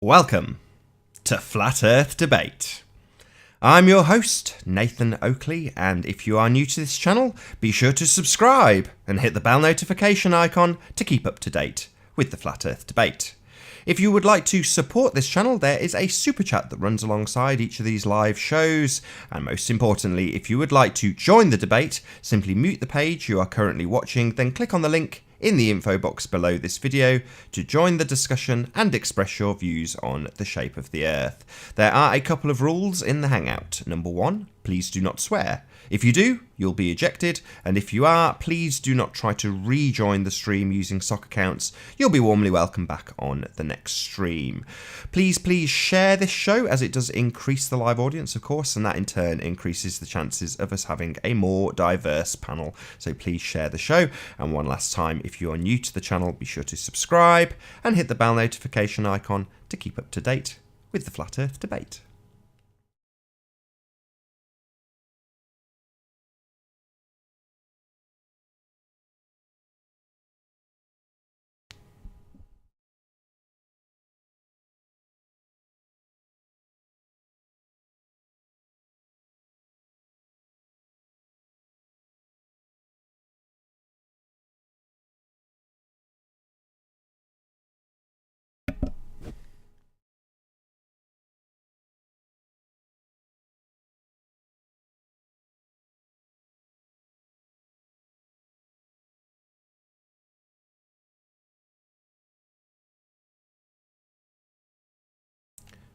Welcome to Flat Earth Debate. I'm your host, Nathan Oakley, and if you are new to this channel, be sure to subscribe and hit the bell notification icon to keep up to date with the Flat Earth Debate. If you would like to support this channel, there is a super chat that runs alongside each of these live shows, and most importantly, if you would like to join the debate, simply mute the page you are currently watching, then click on the link in the info box below this video to join the discussion and express your views on the shape of the Earth. There are a couple of rules in the Hangout. Number one, please do not swear. If you do, you'll be ejected, and if you are, please do not try to rejoin the stream using sock accounts. You'll be warmly welcome back on the next stream. Please share this show, as it does increase the live audience, of course, and that in turn increases the chances of us having a more diverse panel. So please share the show, and one last time, if you are new to the channel, be sure to subscribe and hit the bell notification icon to keep up to date with the Flat Earth Debate.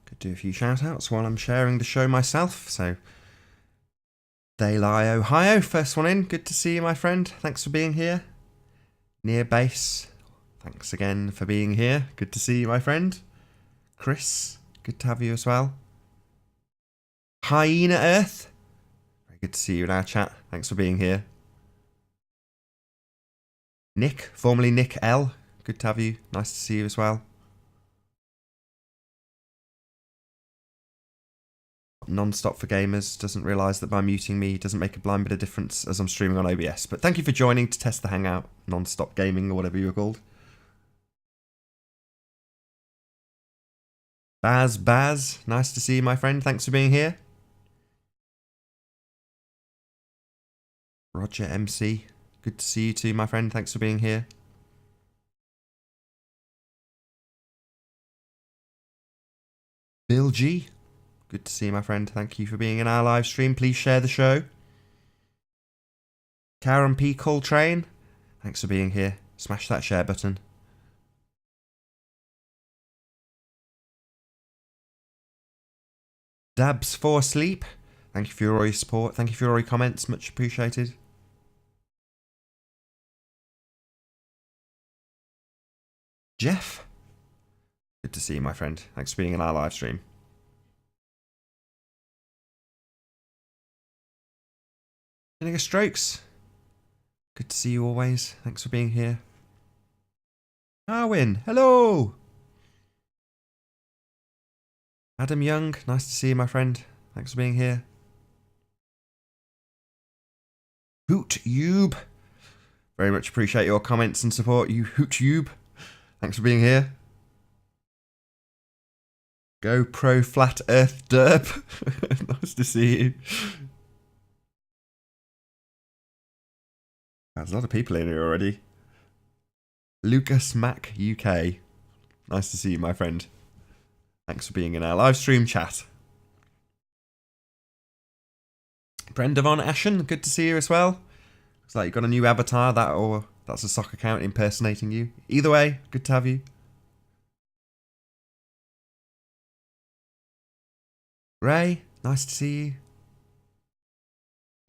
Could do a few shout outs while I'm sharing the show myself. So, Dale, Ohio, first one in. Good to see you, my friend. Thanks for being here. Near base, thanks again for being here. Good to see you, my friend. Chris, good to have you as well. Hyena Earth, very good to see you in our chat. Thanks for being here. Nick, formerly Nick L, good to have you. Nice to see you as well. Non-stop for gamers doesn't realise that by muting me doesn't make a blind bit of difference as I'm streaming on OBS. But thank you for joining to test the Hangout, non-stop gaming or whatever you're called. Baz, nice to see you, my friend. Thanks for being here. Roger MC, good to see you too, my friend. Thanks for being here. Bill G, good to see you, my friend. Thank you for being in our live stream. Please share the show. Karen P. Coltrane, thanks for being here. Smash that share button. Dabs for Sleep, thank you for all your support. Thank you for all your comments. Much appreciated. Jeff, good to see you, my friend. Thanks for being in our live stream. Vinegar Strokes, good to see you always. Thanks for being here. Darwin, hello. Adam Young, nice to see you, my friend. Thanks for being here. HootYube, very much appreciate your comments and support, you HootYube. Thanks for being here. GoPro Flat Earth Derp, nice to see you. There's a lot of people in here already. Lucas Mac UK, nice to see you, my friend. Thanks for being in our live stream chat. Brenda Von Ashen, good to see you as well. Looks like you've got a new avatar, that or that's a sock account impersonating you. Either way, good to have you. Ray, nice to see you.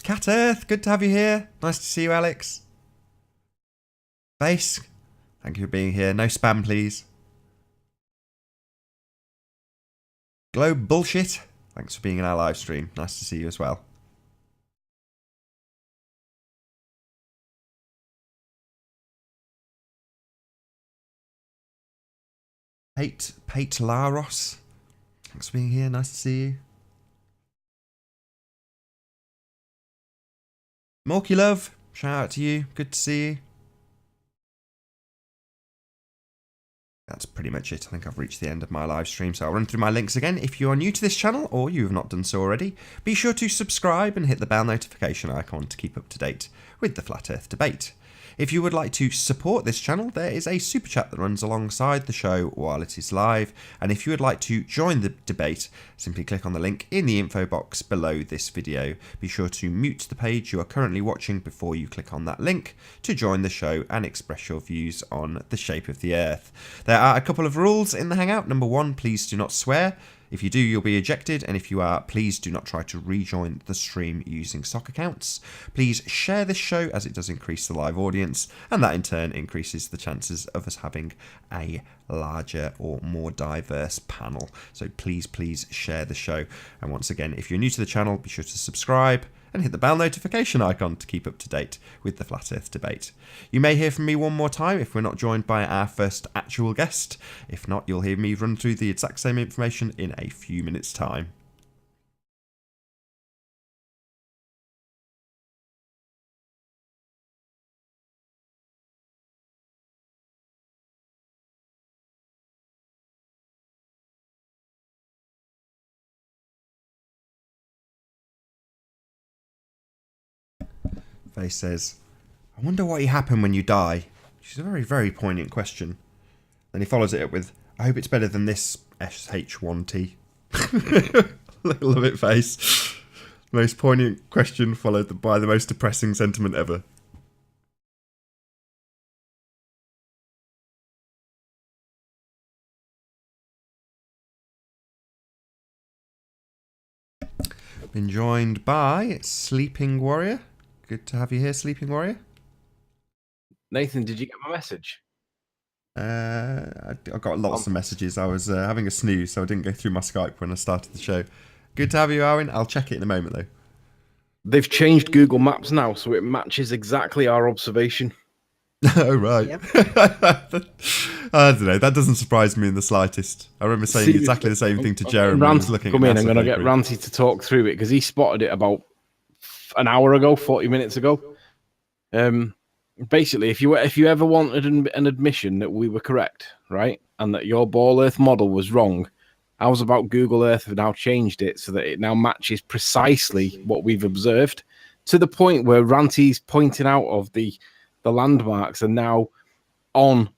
Cat Earth, good to have you here. Nice to see you, Alex. Base, thank you for being here. No spam, please. Globe Bullshit, thanks for being in our live stream. Nice to see you as well. Pate Laros, thanks for being here. Nice to see you. Morky Love, shout out to you. Good to see you. that's pretty much it. I think I've reached the end of my live stream, so I'll run through my links again. If you are new to this channel, or you have not done so already, be sure to subscribe and hit the bell notification icon to keep up to date with the Flat Earth debate. If you would like to support this channel, there is a super chat that runs alongside the show while it is live, and if you would like to join the debate, simply click on the link in the info box below this video. Be sure to mute the page you are currently watching before you click on that link to join the show and express your views on the shape of the Earth. There are a couple of rules in the Hangout. Number one, please do not swear. If you do, you'll be ejected, and if you are, please do not try to rejoin the stream using sock accounts. Please share this show, as it does increase the live audience, and that in turn increases the chances of us having a larger or more diverse panel. So please share the show. And once again, if you're new to the channel, be sure to subscribe and hit the bell notification icon to keep up to date with the Flat Earth debate. You may hear from me one more time if we're not joined by our first actual guest. If not, you'll hear me run through the exact same information in a few minutes' time. Face says, I wonder what happened when you die. Which is a very, very poignant question. Then he follows it up with, I hope it's better than this SH1T. Love it, Face. Most poignant question followed by the most depressing sentiment ever. Been joined by Sleeping Warrior. Good to have you here, Sleeping Warrior. Nathan, did you get my message? I got lots of messages. I was having a snooze, so I didn't go through my Skype when I started the show. Good to have you, Owen. I'll check it in a moment, though. They've changed Google Maps now, so it matches exactly our observation. Oh, right. Yep. I don't know. That doesn't surprise me in the slightest. I remember saying exactly the same thing to Jeremy. I'm going to get Ranty to talk through it, because he spotted it about an hour ago, 40 minutes ago. Basically, if you ever wanted an admission that we were correct, right, and that your ball Earth model was wrong, how's about Google Earth have now changed it so that it now matches precisely what we've observed, to the point where Ranty's pointing out of the landmarks are now on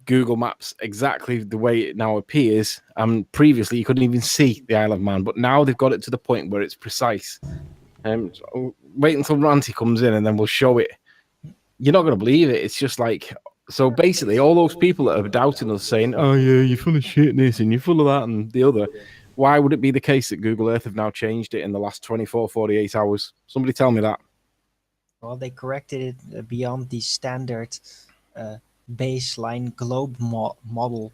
Google Maps exactly the way it now appears. And previously, you couldn't even see the Isle of Man, but now they've got it to the point where it's precise. So wait until Ranty comes in, and then we'll show it. You're not going to believe it. It's just like, so basically, all those people that are doubting us, saying, oh yeah, you're full of shit this and you're full of that and the other, why would it be the case that Google Earth have now changed it in the last 24, 48 hours? Somebody tell me that. Well, they corrected it beyond the standard baseline globe model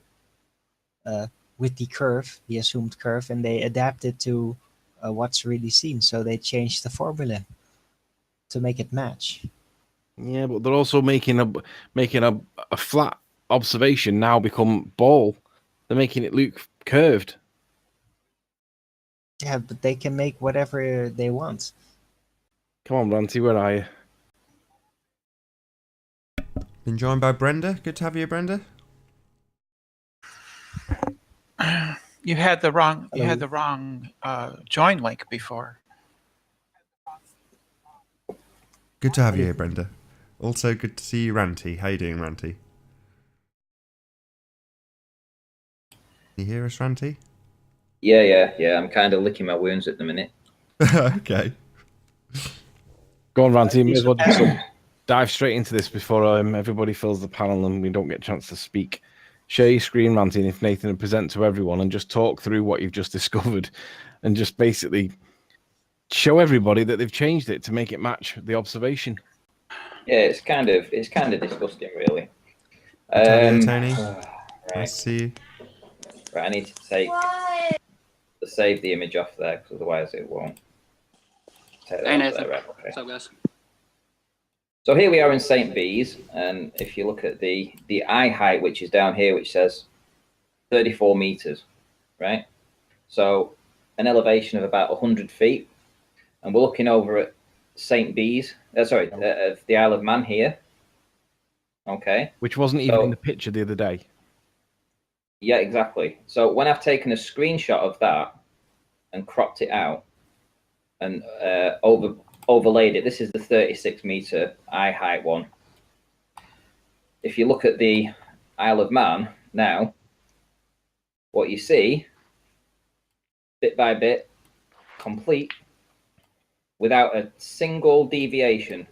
with the curve, the assumed curve, and they adapted to what's really seen. So they changed the formula to make it match. Yeah, but they're also making a flat observation now become ball. They're making it look curved. Yeah, but they can make whatever they want. Come on, Ranty, where are you? Been joined by Brenda. Good to have you, Brenda. You had the wrong join link before. Good to have you here, Brenda. Also, good to see you, Ranty. How you doing, Ranty? You hear us, Ranty? Yeah. I'm kind of licking my wounds at the minute. Okay. Go on, Ranty. May as well just dive straight into this before everybody fills the panel and we don't get a chance to speak. Share your screen, Ranty, and if Nathan would present to everyone and just talk through what you've just discovered and just basically show everybody that they've changed it to make it match the observation. Yeah, it's kind of disgusting, really. Tony. Right. Nice to see you. Right, I need to save the image off there, because otherwise it won't. Take that off there, right, okay. What's up, guys? So here we are in St. Bees, and if you look at the eye height, which is down here, which says 34 meters, right? So an elevation of about 100 feet, and we're looking over at St. Bees, the Isle of Man here. Okay. Which wasn't even in the picture the other day. Yeah, exactly. So when I've taken a screenshot of that and cropped it out and overlaid it, this is the 36-meter eye height one. If you look at the Isle of Man now, what you see, bit by bit, complete, without a single deviation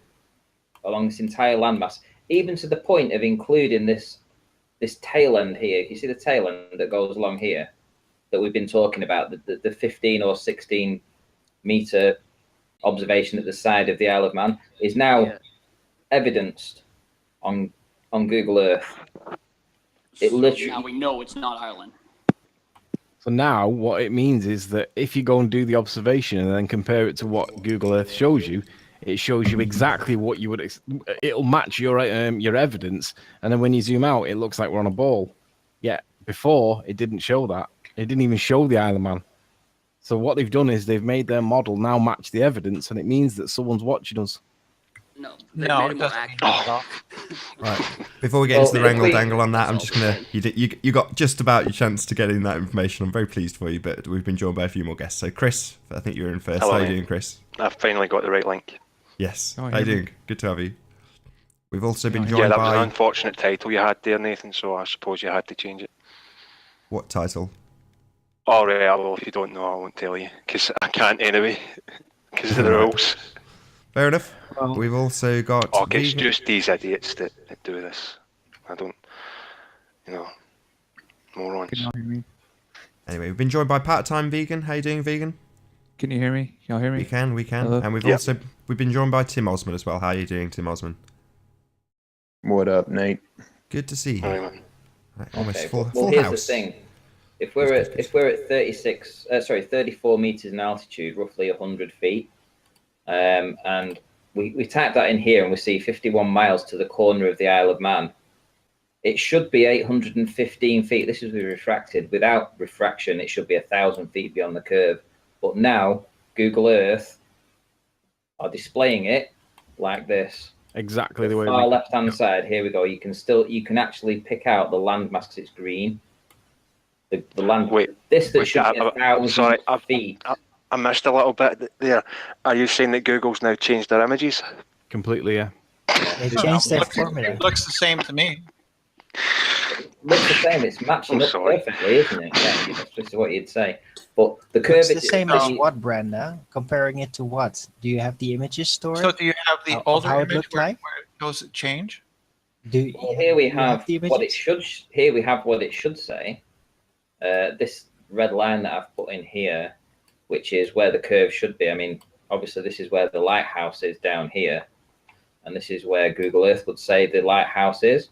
along this entire landmass, even to the point of including this tail end here. You see the tail end that goes along here that we've been talking about, the 15 or 16 meter observation at the side of the Isle of Man is now evidenced on Google Earth. It literally. Now we know it's not Ireland. So now what it means is that if you go and do the observation and then compare it to what Google Earth shows you, it shows you exactly what you would. It'll match your evidence, and then when you zoom out, it looks like we're on a ball. Yeah, before it didn't show that. It didn't even show the Isle of Man. So what they've done is they've made their model now match the evidence, and it means that someone's watching us. No, No, it doesn't mean that at all. Right. Before we get into the Well, wrangle we- dangle on that, I'm just gonna. You got just about your chance to get in that information. I'm very pleased for you, but we've been joined by a few more guests. So Chris, I think you're in first. Hello, How are you mate. doing, Chris? I've finally got the right link. Yes. Oh, How are you yeah. doing? Good to have you. We've also been Yeah, joined Yeah, that was by an unfortunate title you had there, Nathan, so I suppose you had to change it. what title? All right, well, if you don't know, I won't tell you, because I can't anyway, because of the rules. Fair enough. Well- We've also got. Oh, it's vegan- just these idiots that do this. I don't, morons. Can y'all hear me? Anyway, we've been joined by part-time vegan. How you doing, vegan? Can you hear me? Y'all hear me? We can. Hello? And Yep. we've been joined by Tim Osman as well. How are you doing, Tim Osman? What up, Nate? Good to see you. Anyway, Right, almost Okay, full, well, full here's house. the thing. If we're at 34 meters in altitude, roughly 100 feet, and we type that in here and we see 51 miles to the corner of the Isle of Man. It should be 815 feet. This is refracted. Without refraction, it should be 1,000 feet beyond the curve. But now Google Earth are displaying it like this. Exactly the way. Far left-hand side. Here we go. You can actually pick out the landmass because it's green. The land. Wait, This that wait, should be I'm 1,000 sorry, feet. I missed a little bit there. Are you saying that Google's now changed their images? Completely, yeah. They changed their Looks- formula. It looks the same to me. Looks the same. It's matching I'm up sorry. perfectly, isn't it? Yeah, that's just what you'd say. But the curve It's the is same as what, Brenda? Comparing it to what? Do you have the images stored? So do you have the Of older how it image looked where, like? where it shows it change? Well, here we do you have the what it images? should. Here we have what it should say. This red line that I've put in here, which is where the curve should be. I mean, obviously, this is where the lighthouse is down here, and this is where Google Earth would say the lighthouse is.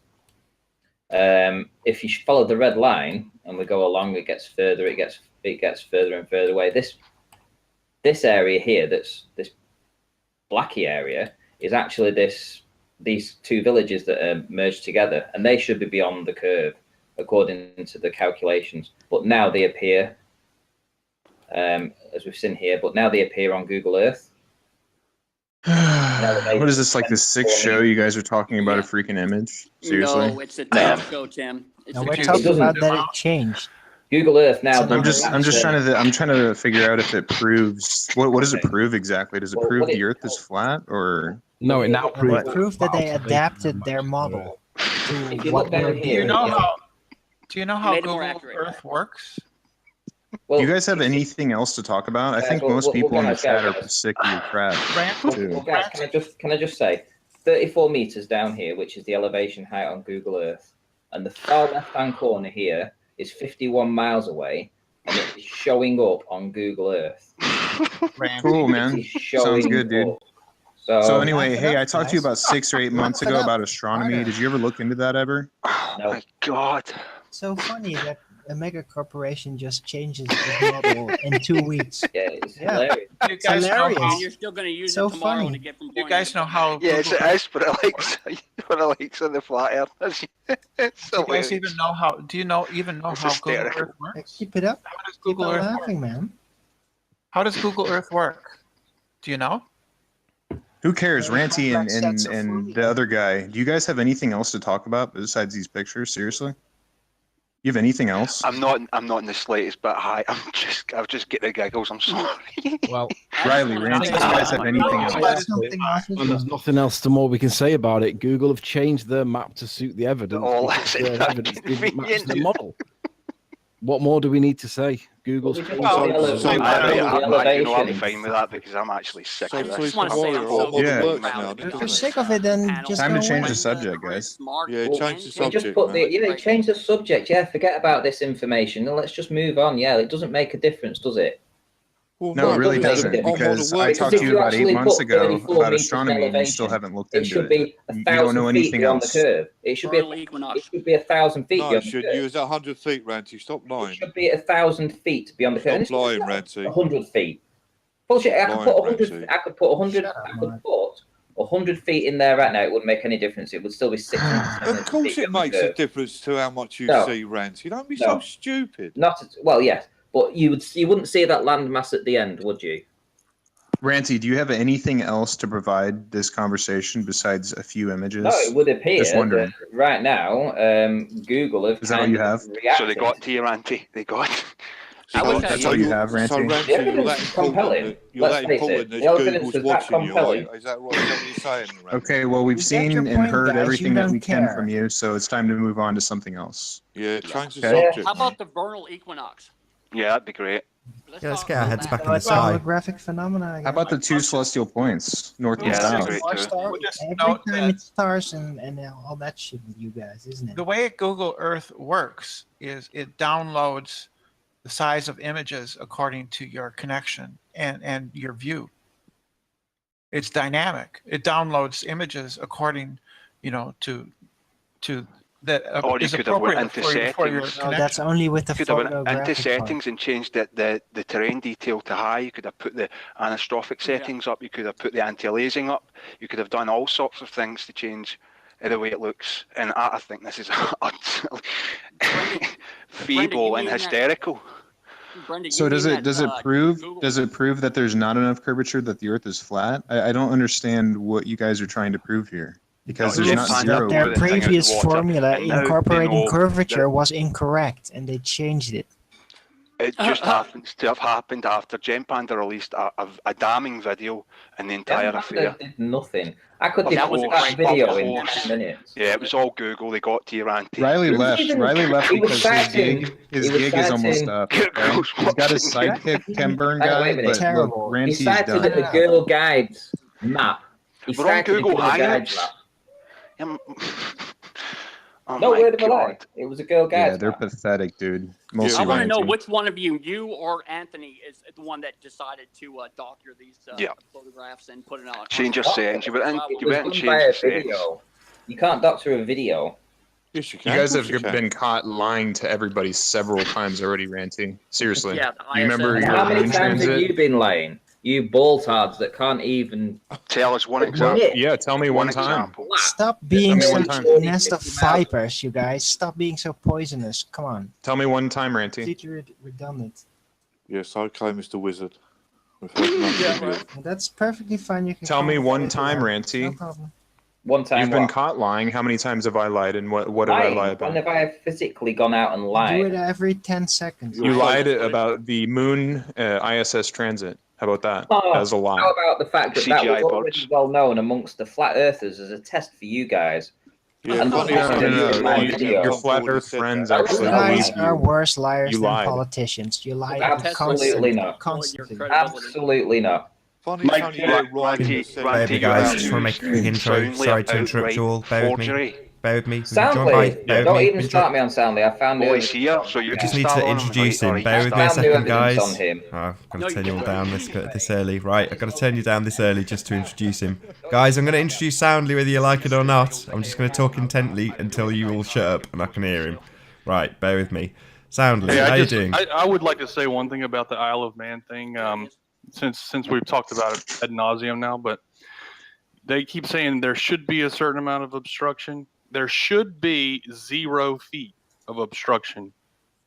If you follow the red line and we go along, it gets further. It gets further and further away. This area here, that's this blacky area, is actually these two villages that are merged together, and they should be beyond the curve according to the calculations. But now they appear, as we've seen here. But now they appear on Google Earth. What is this, like the sixth show you guys are talking about a freaking image? Seriously? No, it's the 10th show, Tim. It's No, the we're 10th talking show. about that it changed. Google Earth now. So I'm just trying to figure out if it proves what does it prove exactly? Does it Well, prove what the it- Earth is flat or No, it now It proves proved that they adapted their model to If you what look down we're here, Do you doing. know Yeah. how? Do you know how Made it more Google accurate. Earth works? Well, do you guys have anything else to talk about? I Yeah, think well, most well, people in the guys, chat are guys. sick of your crap. Grant, too. Well, guys, can I just say, 34 meters down here, which is the elevation height on Google Earth, and the far left-hand corner here is 51 miles away, and it is showing up on Google Earth. Grant, Cool, It man. is showing Sounds good, dude. up. So, So anyway, Laugh it hey, up, I talked to you guys. about 6 or 8 months Laugh it ago up. about astronomy. Harder. Did you ever look into that ever? Oh No. my god. So funny that a mega corporation just changes its model in 2 weeks. yeah, it's Yeah. hilarious. do you guys know hilarious. how? And you're still going to use So it tomorrow funny. to get from Do you point guys A to know point how? Yes, Google it Earth is, but it likes when it likes on the flat earth. It's Do you guys hilarious. even know how? Do you know It's how Google hysterical. Earth works? Keep it up. How does Keep Google on Earth laughing, work? man. How does Google Earth work? Do you know? Who cares, Very Ranty complex sets of and formula. the other guy? Do you guys have anything else to talk about besides these pictures? Seriously? You have anything else? I'm not in the slightest bit high. I've just get the giggles. I'm sorry. Well, Riley, Randy, do you guys have anything else? Something else. and there's nothing else to more we can say about it. Google have changed their map to suit the evidence. Oh, because that's their evidence didn't match inconvenient. the model. What more do we need to say? Google's Well, changed Well, the Well, evidence. so- I'll be fine with that because I'm actually sick So of to this. his just wanna say warrior, I'm our so model Yeah. works proud now. of doesn't If you're it? sick of it, then just Time go to change away. the subject, guys. Yeah, change the Just subject, put man. change the subject. Yeah, forget about this information. Let's just move on. Yeah, it doesn't make a difference, does it? Well, No, it really doesn't doesn't, make a because difference. I Because talked if to you you about 8 actually months put ago 34 about meters astronomy, and you still elevation, haven't looked it into should it. be You 1,000 don't know feet anything beyond else. the curve. It should be Vernal it equinox. should be 1,000 feet No, beyond you the should curve. use 100 feet, Ranty. Stop It lying. should be 1,000 feet beyond the curve. And Stop it's lying, not Ranty. 100 feet. Bullshit. I could Lying, put 100. Ranty. I could put 100. Shut up, I could Mark. put 100 feet in there right now. It wouldn't make any difference. It would still be 600. Of course it makes a difference to how much you No. see, Ranty. Don't be No. so stupid. Well, yes, but you wouldn't see that landmass at the end, would you? Ranty, do you have anything else to provide this conversation besides a few images? No, it would appear Just wondering. that right now, Google have Is that all kind you of have? reacted. So they got to you, Auntie. They got. I would So- tell That's all you have, So, Ranty? Ranty, The you're evidence that is important. compelling. You're Let's that face it, important the as evidence Google's is that watching you, are compelling. you? Is that what you're saying, Ranty? Okay, well, we've We get seen your and point, heard guys. everything You that don't we can care. from you, so it's time to move on to something else. Yeah, change the Okay. subject. How man. about the vernal equinox? Yeah, that'd be great. Yeah, let's talk get our about heads that. back So in the it's sky. holographic phenomena. How about the two celestial points, north and Yeah, south? that'd be great too. Star, Just every note time that- it's stars and all that shit with you guys, isn't it? The way Google Earth works is it downloads the size of images according to your connection and your view. It's dynamic. It downloads images according, to that Or you is could have went appropriate into for your settings. No, that's connection. only with the You could have went into photographic part. settings and changed the terrain detail to high. You could have put the anastrophic Yeah. settings up. You could have put the anti-aliasing up. You could have done all sorts of things to change the way it looks. And I think this is utterly feeble you and mean that- hysterical. Brenda, So you does mean it that, does it Google- prove that there's not enough curvature, that the Earth is flat? I don't understand what you guys are trying to prove here, because No, there's you not find That out zero. their where the thing is previous water, formula and now they incorporating know curvature that- was incorrect, and they changed it. It just happens to have happened after Jen Panda released a damning video in the entire affair. Did nothing. I could That was develop a that great video in bubble. 10 minutes. Yeah, it was all Google. They got to your auntie. Riley left. even- Riley left he was because citing- his he was gig is almost citing- up. Okay? He's got his sidekick Ken Burn Hang on, wait guy, a minute. but look, Terrible. He Ranty's cited done. the Girl Guides map. He We're on cited the Google Girl Guides Hangouts. map. Oh No my word of a lie. God. It was a Girl Yeah, Guides they're map. pathetic, dude. I Mostly want to know Ranty. which one of you or Anthony, is the one that decided to doctor these Yeah. photographs and put it on. Change your What? settings. You It went was and done change by the a settings. video. You can't doctor a video. Yes, you You can. guys Of course have you can. been caught lying to everybody several times already, Ranty. Seriously. Yeah, the You remember ISS. And your how many moon times have transit? you been lying? You baltards that can't even Tell us one admit. example. Yeah, tell me one time. example. Stop being me one such time. a nest of vipers, you guys. Stop being so poisonous. Come on. Tell me one time, Ranty. Completely redundant. Yes, okay, Mr. Wizard. We've heard enough of you. And that's perfectly fine. You can Tell call me one whatever time, you want. Ranty. No problem. One time You've been what? caught lying. How many times have I lied, and what did I Lying. lie When about? have I physically gone out and Do it lied? every 10 seconds. You lied about the moon ISS transit. How about that? Oh, That was a lie. How about the fact that that CGI was already bots. well known amongst the flat earthers as a test for you guys? Yeah, And funny no, how no, you no, did no, lie. you- You your come flat forward and earth said friends that. You actually guys believe are you. worse liars You than lied. politicians. You lie Absolutely not. constantly. Absolutely not. Funny Mike, how you right Ranty, and said Ranty, Baby you guys, have just want to make a quick intro. soundly Sorry to interrupt you all. outright Bear with me. forgery. Bear with me. We've been joined by. Soundly, Bear with don't me. even Been start joined- me on Soundly. I found the Oh, evidence he's here, on so him. you Just can need start to on him. introduce Or him. he Bear can with me a found start. new second, evidence guys. on him. Oh, I've got No, to turn you you all don't. down this early. Right, I've got to turn you down this early just to introduce him. Guys, I'm going to introduce Soundly whether you like it or not. I'm just going to talk intently until you all shut up and I can hear him. Right, bear with me. Soundly, how you doing? I would like to say one thing about the Isle of Man thing, since we've talked about it ad nauseum now, but they keep saying there should be a certain amount of obstruction. There should be 0 feet of obstruction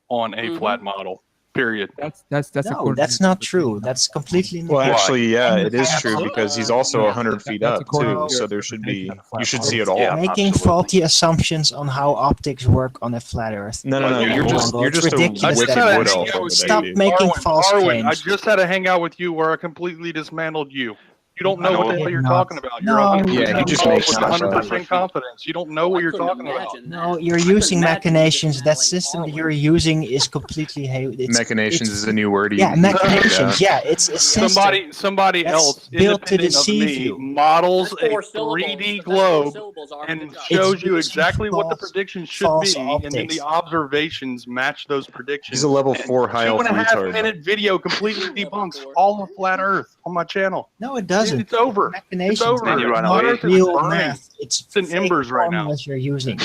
on a flat model. Period. That's No, according that's to not true. That's completely Well, not. actually, yeah, And it is that's- true because he's also 100 feet That's up according too. to So your there should be. interpretation of the You should flat see it Earth. all. Yeah, making absolutely. faulty assumptions on how optics work on a flat Earth. No, Well, you're hold just on, you're it's just a ridiculous wicked that wood you elf say over Stop there, dude. making false Arwen, I claims. just had a hangout with you where I completely dismantled you. You don't know I what know. the hell you're Not. talking about. You're No, Yeah, he just with makes stuff up. 100% confidence. You don't know what you're talking about. No, you're using machinations. That system that you're using is completely Machinations is a new word. Yeah, You figured machinations. out. Yeah, it's a system. Somebody that's else, built to independent of deceive me, you. models That's a 4 syllables. 3D That's 4 globe syllables, Arwen. and Good job. shows It's you using exactly what the false- predictions should false be, and then optics. the observations match those predictions. He's a level And 4 high elf 2.5 retard. minute video completely debunks all of flat Earth on my channel. No, it doesn't. It's over. Machinations. It's over. Then you run not away. real Burning. math. It's It's in fake embers right now. formulas you're using.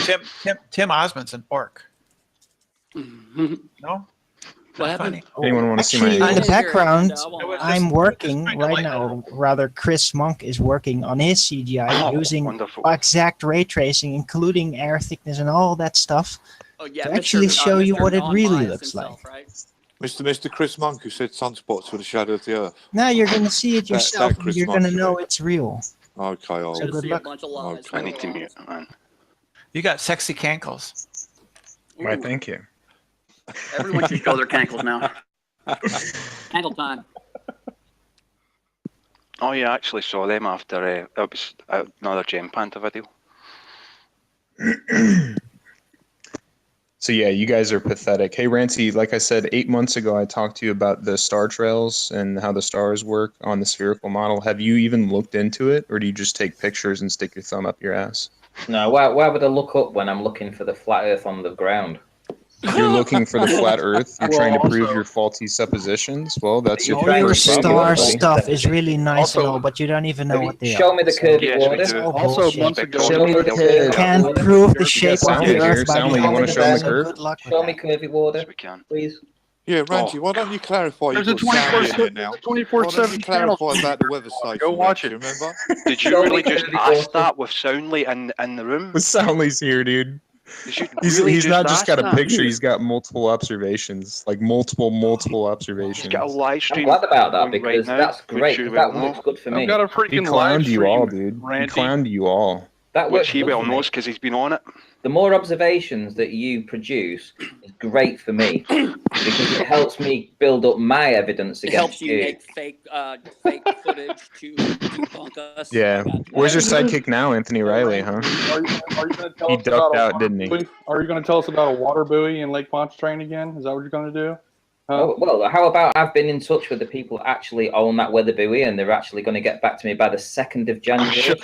Tim Osmond's an orc. Mhm. No? What Not happened? funny. Anyone want to see my Actually, in age? the background, I won't I'm just- working just right like now. Rather, Chris Monk is working on his CGI Oh, using wonderful. exact ray tracing, including air thickness and all that stuff. Oh, yeah, to actually show you what it really non-biased looks like. himself, right? Mr. Chris Monk, who said sunspots were the shadow of the Earth. Now you're going to see it That yourself, and Chris you're going to Monk, know right? it's real. Okay, I'll. So good See luck. a bunch of lies. Okay. I need to mute, man. You got sexy cankles. Why, thank you. Everyone should show their cankles now. Cankle time. Oh, yeah, I actually saw them after it was another Gem Panther video. So yeah, you guys are pathetic. Hey Ranty, like I said, 8 months ago, I talked to you about the star trails and how the stars work on the spherical model. Have you even looked into it, or do you just take pictures and stick your thumb up your ass? No, why would I look up when I'm looking for the flat Earth on the ground? You're looking for the flat Earth. You're Well, trying to prove also- your faulty suppositions. Well, that's your All trying your first to problem, star buddy. stuff is really nice and Also- all, but you don't even know Have you- what they show are. me the So curvy Yes, water. we it's do. all Also, bullshit. months ago, Show me the You curve. can't prove the You shape got of sound the here. Earth by Sound, you beholding wanna the show me the sun. curve? Good luck with Show me that. curvy water, Yes, we can. please. Yeah, Ranty, why don't you clarify? There's You a put sound in 24/7 there now. Why don't 24/7 you channel. clarify about the weather station? Go watch Ranty, it. Remember? Did you Show me really just curvy ask water. that with Soundly in the room? Soundly's here, dude. Did you He's really not just ask got a that? picture. He's got multiple observations, like multiple He's observations. got a live I'm stream glad about that going because right now, that's great. which you 'Cause that well works know. good for I've me. got a He freaking live clowned you all, stream, dude. He Ranty. clowned you all. That works Which he good well for me. knows because he's been on it. The more observations that you produce is great for me because it helps me build up my evidence It against helps you make fake footage to debunk us. Yeah. Where's your sidekick now, Anthony Riley, huh? Are you going to tell He us ducked about a out, water didn't he? buoy? Are you going to tell us about a water buoy in Lake Pontchartrain again? Is that what you're going to do? Oh, well, how about I've been in touch with the people that actually own that weather buoy and they're actually going to get back to me by the 2nd of January.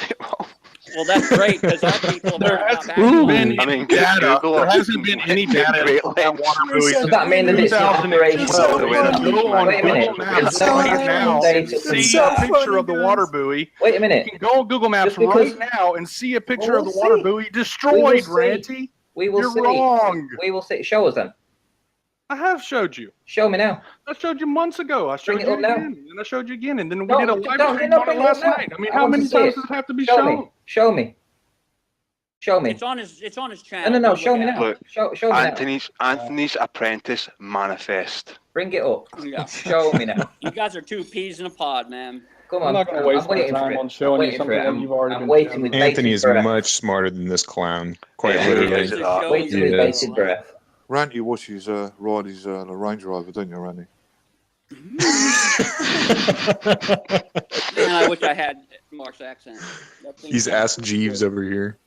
Well, that's great because our people There are hasn't back. been I any mean, data. Google There it. hasn't been any data Great on that lengths. water buoy Does since that mean that it's in 2002. operation? Well, the way that- Go on Wait a minute. Google Maps It's so right funny. now and It's see so a picture funny, of the guys. water buoy. Wait a You minute. can go on Google Maps Just because- right now and see a picture Well, of the we'll water see. buoy We destroyed, will see. Ranty. We will You're see. wrong. We will see. Show us then. I have showed you. Show me now. I showed you months ago. I showed Bring it you up now. again, and I showed you again, and then we No, did a don't- live don't stream on it bring it up last now. night. I mean, I how want many to see times it. does it have to be Show shown? me. Show me. Show me. It's on his channel. No. Go Show look me at now. Look, Show me now. Anthony's Apprentice Manifest. Bring it up. it. Yeah. Show me now. You guys are two peas in a pod, man. Come I'm on. not going to waste my waiting for time it. on showing I'm you waiting something for it. that you've already I'm been waiting shown. with Anthony bated is breath. much smarter than this clown. Quite Yeah, he literally. is. that. Waiting with Yeah. bated breath. Ranty watches ride his Range Rover, don't you, Ranty? Man, I wish I had Mark's accent. That thing He's sounds Ask pretty Jeeves good. over here.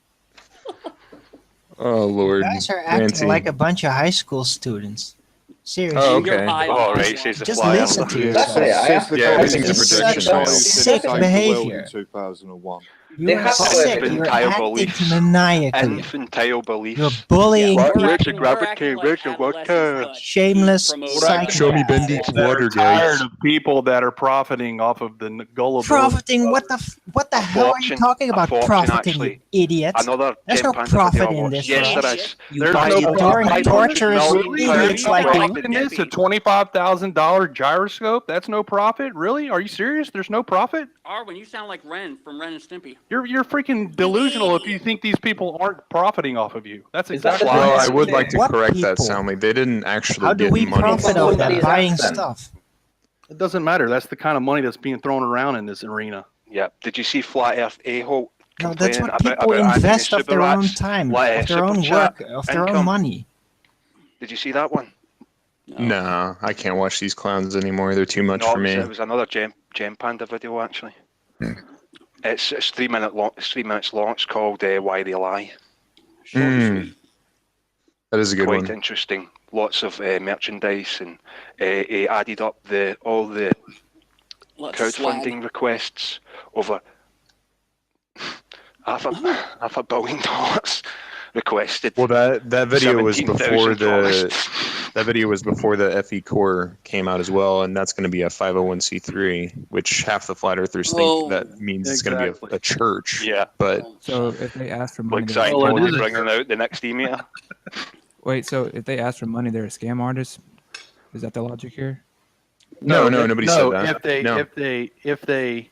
Oh Lord. You guys are acting Ranty. like a bunch of high school students. Seriously. Oh, You're okay. high Oh, on right, that she's the Just fly listen elder. to That's yourself. it. I have to Yeah, tell everything's you. a projection, Such man. a sick behavior. 2001. They You're have to sick. have You're infantile acting beliefs. maniacally. Infantile beliefs. You're bullying Yeah, people. we're acting like adolescents, but Shameless promoting psychopaths. Show me Bendy That water, are tired guys. of people that are profiting off of the gullible. Profiting? What the hell are you talking about? Profiting, actually. you idiot. Another There's no 10 pound profit video I in watched. this, Yes, bro. there is. You There's buy no it during profit. torturous No, idiots like you. It's a $25,000 gyroscope. That's no profit, really? Are you serious? There's no profit. Arwen, you sound like Ren from Ren and Stimpy. You're freaking delusional if you think these people aren't profiting off of you. That's Is that exactly the Well, price? I would like to What correct that people? soundly. They didn't actually How do get we money profit from off it. that? Somebody's Buying accent. stuff. It doesn't matter. That's the kind of money that's being thrown around in this arena. Yeah. Did you see Flat Earth a-hole No, that's complaining what about people invest anti of their own super-rats? time, Like, of their super own chat work, of their own income. money. Did you see that one? No, I can't watch these clowns anymore. They're too much No, for me. it was another Gem Panda video actually. It's 3 minutes long. It's 3 minutes long. It's called "Why They Lie." That is a good Quite one. interesting. Lots of merchandise, and he added up all the crowdfunding requests over half a $1 billion requested. Well, that video was before $17,000. that video was before the FE Core came out as well, and that's going to be a 501c3, which half the flat earthers think that means it's going to be a church. Yeah. But So if they ask for money, Like they're a scam Scientology artist? bringing out the next email. Wait, so if they ask for money, they're a scam artist? Is that the logic here? No, nobody said that. If they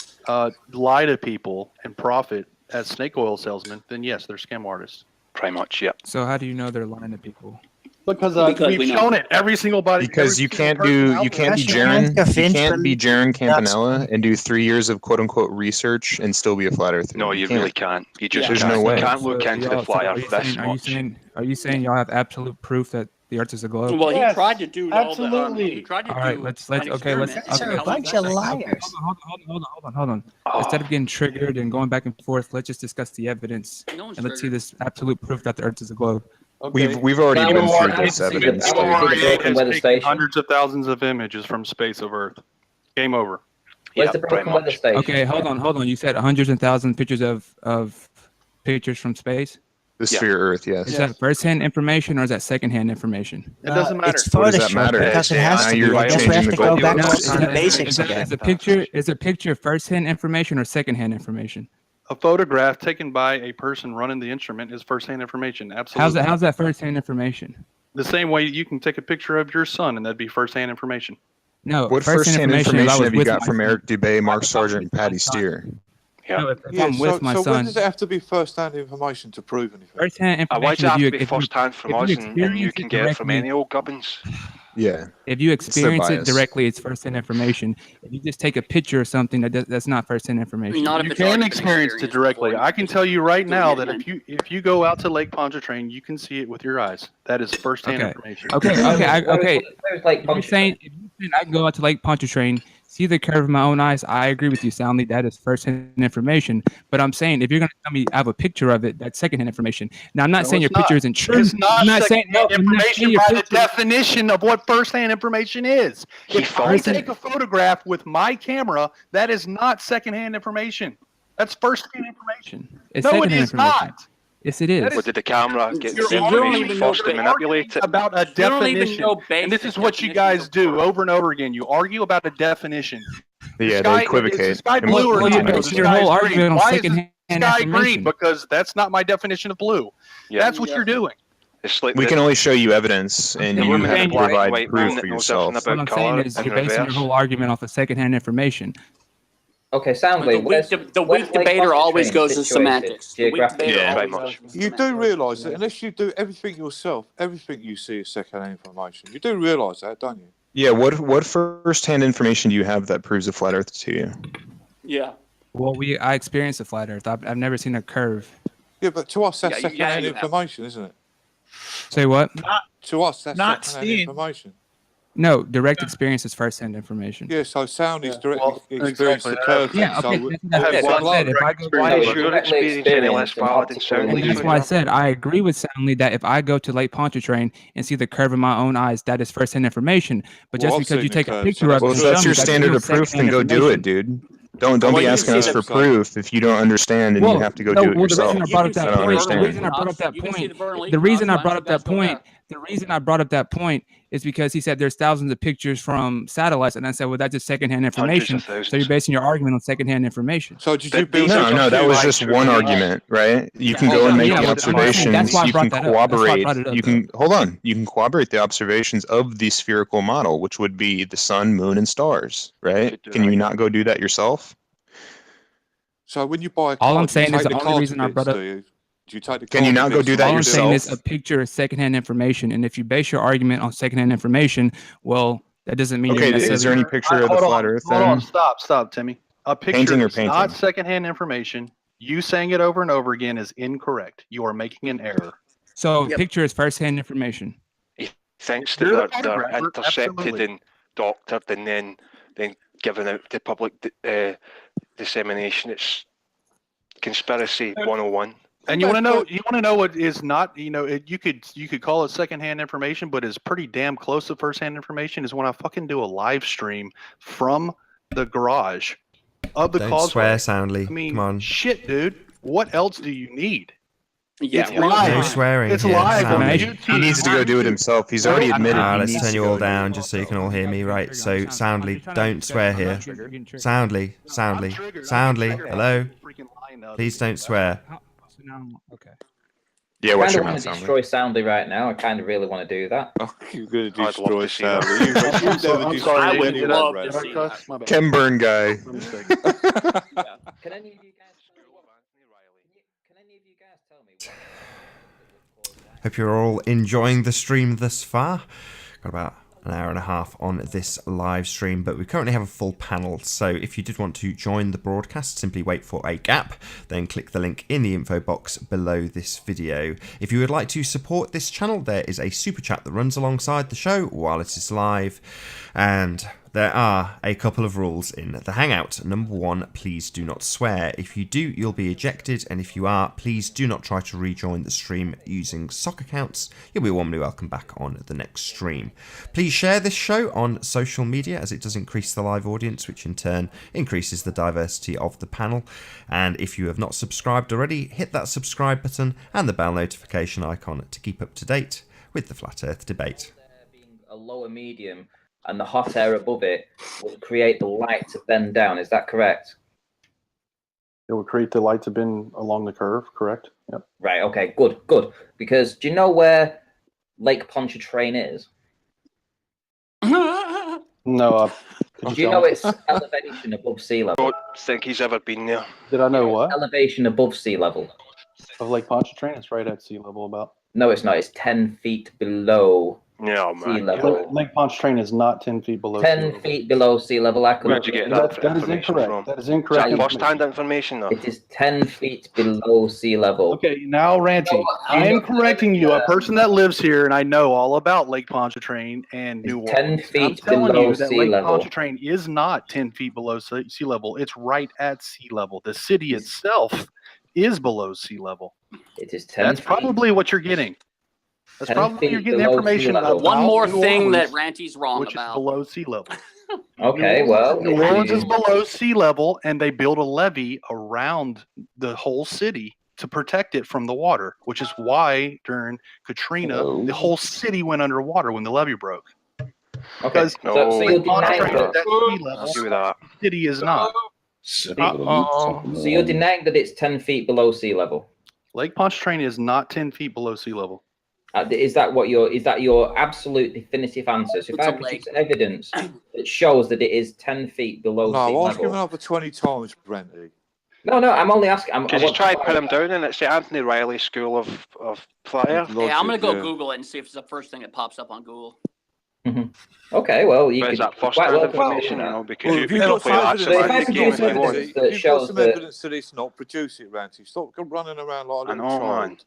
lie to people and profit as snake oil salesmen, then yes, they're scam artists. Pretty much, yeah. So how do you know they're lying to people? Because we've shown it every single body. Because you can't be Jaron Campanella and do 3 years of quote unquote research and still be a flat earther. No, you really can't. You just There's can't. no way. You can't look into the flat earth. Are you saying y'all have absolute proof that the Earth is a globe? Well, he tried to do absolutely. He tried to All right, do let's an okay, let's experiment. They're a bunch of liars. Hold on. Instead of getting triggered and going back and forth, let's just discuss the evidence and let's see this absolute proof that the Earth is a globe. Okay. We've already been through this evidence. Has taken hundreds of thousands of images from space of Earth. Game over. Where's the broken weather station? Okay, hold on. You said hundreds and thousands of pictures of pictures from space? The sphere Earth, yes. Is that first-hand information or is that second-hand information? It doesn't matter. It's What does that Photoshop matter? because it has Now to be. you're I guess we have changing to the go goalposts. back No, to the basics again. Is a picture first-hand information or second-hand information? A photograph taken by a person running the instrument is first-hand information. Absolutely. How's that first-hand information? The same way you can take a picture of your son and that'd be first-hand information. No. What first-hand information is I was have you with got my from son. Eric Dubay, Mark Sargent, and Patty Steer? Yeah. No, if I'm with my so when son. does it have to be first-hand information to prove anything? First-hand Why information. does it have if to you- be if you- first-hand from if you us and you experience can it get it from directly- any old gubbins? Yeah. If you their experience it bias. directly, it's first-hand information. If you just take a picture of something that's not first-hand information. Not if You it's already can been experience it experienced directly. before. I can tell you right Do it now that again. if you go out to Lake Pontchartrain, you can see it with your eyes. That is first-hand Okay. information. Okay. Where's Lake If you're saying I can go out to Lake Pontchartrain, see the curve of my own eyes, I agree with you soundly. That is first-hand information. But I'm saying if you're going to tell me I have a picture of it, that's second-hand information. Now I'm not No, saying your it's not. picture isn't true. It's not I'm not saying second-hand I'm not saying information your by the picture- definition of what first-hand information is. He If I found take it. a photograph with my camera, that is not second-hand information. That's first-hand information. It's No, it second-hand is information. not. Yes, it is. That is- Or did the camera get You're this You don't information even know first to basic- manipulate it? About a You don't even definition. know And this basic is what you definitions guys of do words. over and over again. You argue about a definition. Yeah, Sky- they equivocate. Is the sky in blue or what not? they basing do. your whole Sky's green. argument on Why is the second-hand sky green? information. Because that's not my definition of blue. Yeah. That's what you're doing. It's like We the- can only show you evidence, and Yeah, you we're have saying to you're right. provide White proof man for that knows yourself. nothing What I'm about saying colour is in you're basing your reverse. whole argument off of second-hand information. Okay, Soundly. The weak debater always goes to semantics. The weak Geographically. debater Yeah, very always much. goes to You do semantics. realise that unless you do everything yourself, everything you see is second-hand information. You do realise that, don't you? Yeah, what first-hand information do you have that proves a flat Earth to you? Yeah. Well, I experienced a flat Earth. I've never seen a curve. Yeah, but to us, that's Yeah, second-hand you have. information, isn't it? Say what? To us, that's Not second-hand seeing. information. No, direct experience is first-hand information. Yeah, so sound is Yeah, directly well, experienced exactly. the curve. Yeah, so okay. we- That's what I said. one So I love. said if I go Why No, is it's your directly experience any less experienced in valid than optical sound? illusion. That's why I said I agree with Soundly that if I go to Lake Pontchartrain and see the curve of my own eyes, that is first-hand information. But Well, just I've because you seen the take a curve, picture so of it, Well, and if show that's me, your that's standard still of proof, then second-hand go do it, information. dude. Don't Well, be you asking can us see for the- proof if you don't understand and you have to go do it the yourself. reason I brought up You that can I don't point, understand. the reason I brought up that You can see point, the Burnley the reason I cross brought lines, up you guys that go point, back. the reason I brought up that point is because he said there's thousands of pictures from satellites, and I said, well, that's just secondhand information. Hundreds of thousands. So you're basing your argument on secondhand information. So did But you build these it are up No, that to- was just one argument, right? You can go and make Yeah, the well, I'm saying observations. that's why I You brought can that up. That's why I corroborate. brought it up, You can hold on. You can corroborate the observations of the spherical model, which would be the sun, moon, and stars, right? Could do Can that, you yeah. not go do that yourself? So when you buy a All car, I'm do you saying is take the the only car reason to I bits, brought up. do you? Do you take the Can car you to not go bits do and that All I'm build it? saying is yourself? a picture is secondhand information, and if you base your argument on secondhand information, well, that doesn't mean Okay, you're is there necessarily. any picture of the flat Earth Hold on, then? stop, Timmy. A picture Painting or that's not painting? secondhand information. You saying it over and over again is incorrect. You are making an error. So picture is first-hand information. He thinks You're the that they're photographer, intercepted absolutely. and doctored and then given out to public dissemination. It's conspiracy 101. And you want to know what is not, you could call it secondhand information, but is pretty damn close to firsthand information is when I fucking do a live stream from the garage of the Don't causeway. swear soundly. I mean, Come on. shit, dude. What else do you need? Yeah, It's real live. No time. swearing It's here. live on Soundly. YouTube. He needs to go do it himself. He's already admitted he Let's needs turn to you go all do it. down just so you can all hear me, right? So, Soundly, don't swear here. Soundly, hello? Please don't swear. Okay. Yeah, I what's kind your of want mouth to sound destroy Soundly right now. I kind of really want to do that. Oh, you're going to I'd love destroy to see that. Soundly. You've never I'm destroyed sorry, I would anyone, love to Randy. see that. My bad. Ken Burn guy. Can any of you guys tell me what Hope you're all enjoying the stream thus far. Got about an hour and a half on this live stream, but we currently have a full panel, so if you did want to join the broadcast, simply wait for a gap, then click the link in the info box below this video. If you would like to support this channel, there is a super chat that runs alongside the show while it is live, and there are a couple of rules in the Hangout. Number one, please do not swear. If you do, you'll be ejected, and if you are, please do not try to rejoin the stream using sock accounts. You'll be warmly welcome back on the next stream. Please share this show on social media, as it does increase the live audience, which in turn increases the diversity of the panel. And if you have not subscribed already, hit that subscribe button and the bell notification icon to keep up to date with the Flat Earth debate. being a lower medium and the hot air above it would create the light to bend down. Is that correct? It would create the light to bend along the curve, correct? Yep. Right, okay, good. Because do you know where Lake Pontchartrain is? No, Do you know its elevation above sea I level? don't think he's ever been there. Did I know what? Elevation above sea level. Of Lake Pontchartrain, it's right at sea level about. No, it's not. It's 10 feet below No, sea man. level. Lake Pontchartrain is not 10 feet below sea 10 level. feet below sea level. I Where'd you get that That is information incorrect. from? That is Is incorrect. that first-hand information, though? It is 10 feet below sea level. Okay, now Ranty, I am correcting you. A person that lives here, and I know all about Lake Pontchartrain and New It's 10 Orleans. feet I'm telling below you that sea Lake level. Pontchartrain is not 10 feet below sea level. It's right at sea level. The city itself is below sea level. It is 10 That's feet. probably what you're getting. That's 10 probably you're feet getting below sea information level. about One more New thing that Orleans, Ranty's wrong which is about. below sea level. Okay, well, New if Orleans you- is below sea level, and they built a levee around the whole city to protect it from the water, which is why during Katrina, the whole city went underwater when the levee broke. Okay, Because so you're denying Pontchartrain that. is at sea level, I'll give you that. the city is not. So you're denying that it's 10 feet below sea level. Lake Pontchartrain is not 10 feet below sea level. Is that your absolute definitive answer? So if It's I a produce lake. evidence that shows that it is 10 feet below sea No, ask him level. another 20 times, Brenty. No, I'm only asking. Because he's tried to put him down, and it's the Anthony Riley School of Flat Earth. Yeah, I'm gonna go Google it and see if it's the first thing that pops up on Google. Okay, well, you But could is that quite first-hand welcome information, to you that. know, because Well, you if can you've got play some that evidence, So if I semantic produce game if you want. evidence if that you've got shows some that, evidence that it's not, produce it, Ranty. Stop running around like a I little know, child. man.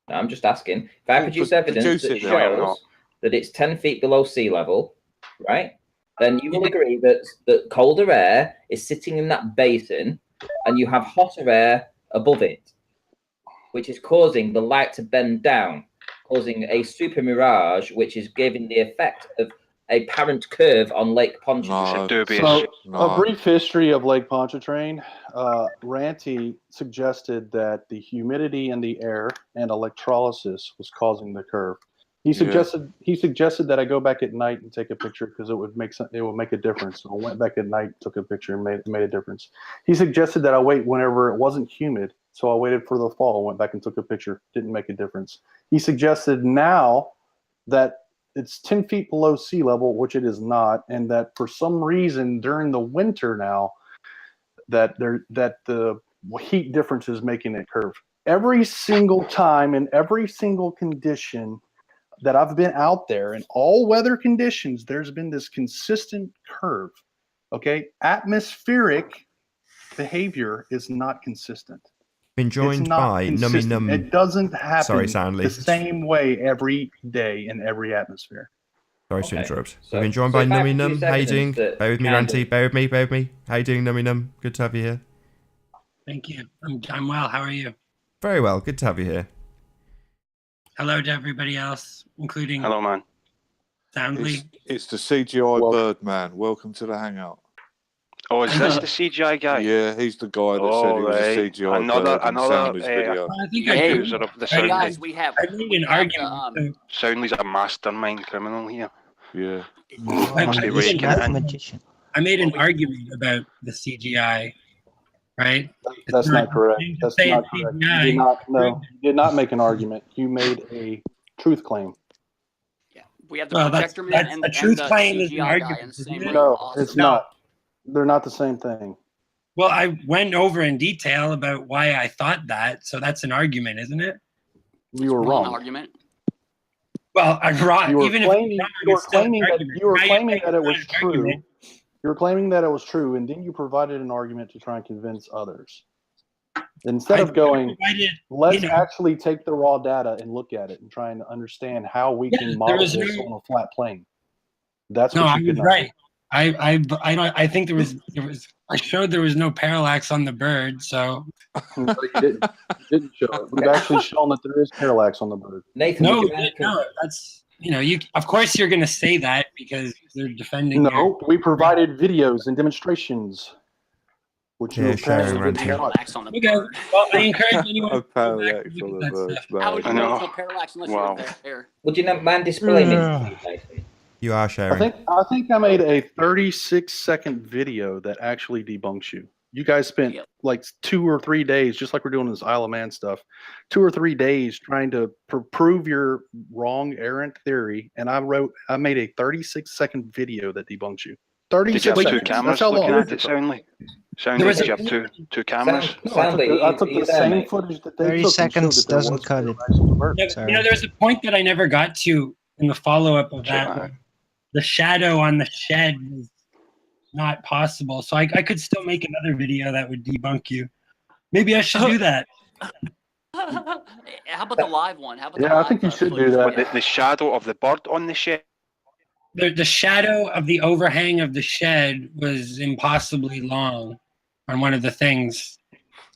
I'm just asking. If I Well, produce produce evidence that it then. No, I'm not. shows that it's 10 feet below sea level, right? Then you will agree that colder air is sitting in that basin, and you have hotter air above it, which is causing the light to bend down, causing a super mirage, which is giving the effect of a parent curve on Lake Pontchartrain. So, a brief history of Lake Pontchartrain. Ranty suggested that the humidity in the air and electrolysis was causing the curve. He suggested that I go back at night and take a picture because it would make a difference. So I went back at night, took a picture, and made a difference. He suggested that I wait whenever it wasn't humid. So I waited for the fall, went back and took a picture. Didn't make a difference. He suggested now that it's 10 feet below sea level, which it is not, and that for some reason during the winter now, that the heat differences making it curve. Every single time in every single condition that I've been out there in all weather conditions, there's been this consistent curve. Okay, atmospheric behavior is not consistent. Been joined by Nummy Num. It doesn't happen Sorry, Soundly. the same way every day in every atmosphere. Sorry to interrupt. So- We've been joined so by if I Nummy Num. produce How you doing? evidence that Bear with me, kind Ranty. of- Bear with me. How you doing, Nummy Num? Good to have you here. Thank you. I'm well. How are you? Very well. Good to have you here. Hello to everybody else, including Hello, man. Soundly. It's the CGI bird man. Welcome to the hangout. Oh, is this the CGI guy? Yeah, he's the guy that said he was a CGI Another bird in Soundly's video. I think user of the Hey Soundly. guys, we have I made an argument. Soundly's a mastermind criminal here. Yeah. Must be raking it in. I made an argument about the CGI, right? That's not correct. That's say not it's correct. CGI. You did not. No, you did not make an argument. You made a truth claim. we have the Well, projector man that's and, a truth and the claim is an CGI guy argument, in the same isn't it? room. No, Awesome. it's not. They're not the same thing. Well, I went over in detail about why I thought that, so that's an argument, isn't it? You were Wrong wrong. argument. Well, I'm wrong. You were Even claiming, if you were claiming that that it was true. You were claiming that it was true, and then you provided an argument to try and convince others. Instead of going, let's actually take the raw data and look at it and try and understand how we can model this on a flat plane. That's no, what I you was did not right. I think there was I showed there was no parallax on the bird, so do. No, you didn't. You didn't show it. We've actually shown that there is parallax on the bird. Nathan, no, would you like to- no, that's you. Of course, you're going to say that because they're defending. No, we provided videos and demonstrations, which you Yeah, apparently sharing didn't watch. Parallax on the Okay, bird. well, I encourage anyone A to go back parallax and on look the at that bird. stuff. How would you I know know. there's no parallax unless Wow. you're there? Would you not mind displaying it, Nathan? You are sharing. I think I made a 36-second video that actually debunks you. You guys spent like 2 or 3 days, just like we're doing this Isle of Man stuff, 2 or 3 days trying to prove your wrong, errant theory, and I made a 36-second video that debunks you. Did you 36 have two seconds. cameras That's how looking long. at it, Soundly? Soundly, did you have two cameras? No, I took the same footage that they 30 took and showed seconds that there doesn't was cut it. parallax on the bird. There's a point that I never got to in the follow-up of that. Sure. The shadow on the shed was not possible, so I could still make another video that would debunk you. Maybe I should do that. How about the live one? How about Yeah, the I live, think you should do footage? that. With the shadow of the bird on the shed. The shadow of the overhang of the shed was impossibly long on one of the things,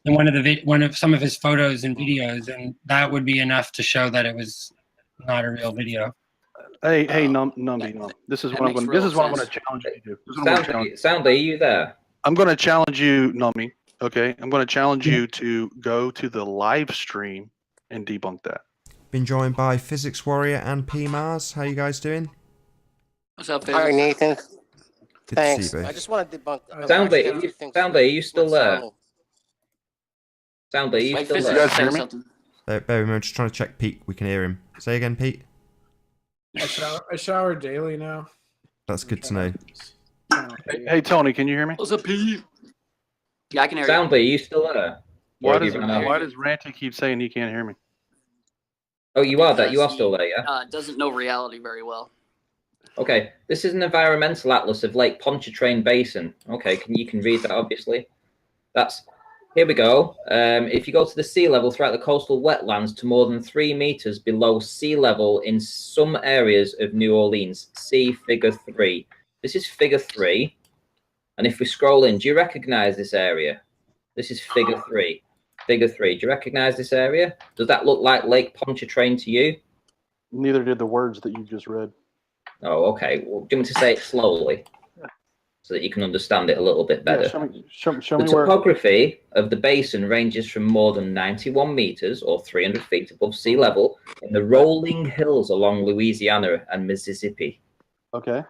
in one of some of his photos and videos, and that would be enough to show that it was not a real video. Hey, Numby. This is what I'm going. This is what I'm going to challenge you to do. This is what I'm gonna challenge- Soundly, are you there? I'm going to challenge you, Numby. Okay, I'm going to challenge you to go to the live stream and debunk that. Been joined by Physics Warrior and P Mars. How you guys doing? What's up, Hi, Nathan. Good Thanks. to see you, I both. just want to debunk. Soundly, are you still there? Soundly, are you still there? Bear with me, I'm just trying to check Pete. We can hear him. Say again, Pete. I shower daily now. That's good to know. Hey, Tony, can you hear me? What's up, Pete? Yeah, I can hear you. Soundly, are you still there? Why does Ranty keep saying he can't hear me? Oh, you are that. You are Because still there, yeah? Doesn't know reality very well. Okay, this is an environmental atlas of Lake Pontchartrain Basin. Okay, you can read that, obviously. Here we go. If you go to the sea level throughout the coastal wetlands to more than 3 meters below sea level in some areas of New Orleans, see figure 3. This is figure 3. And if we scroll in, do you recognize this area? This is figure 3. Figure 3. Do you recognize this area? Does that look like Lake Pontchartrain to you? Neither did the words that you just read. Oh, okay. Well, do you want me to say it slowly so that you can understand it a little bit better? Yeah, show The me where. topography of the basin ranges from more than 91 meters or 300 feet above sea level in the rolling hills along Louisiana and Mississippi Okay.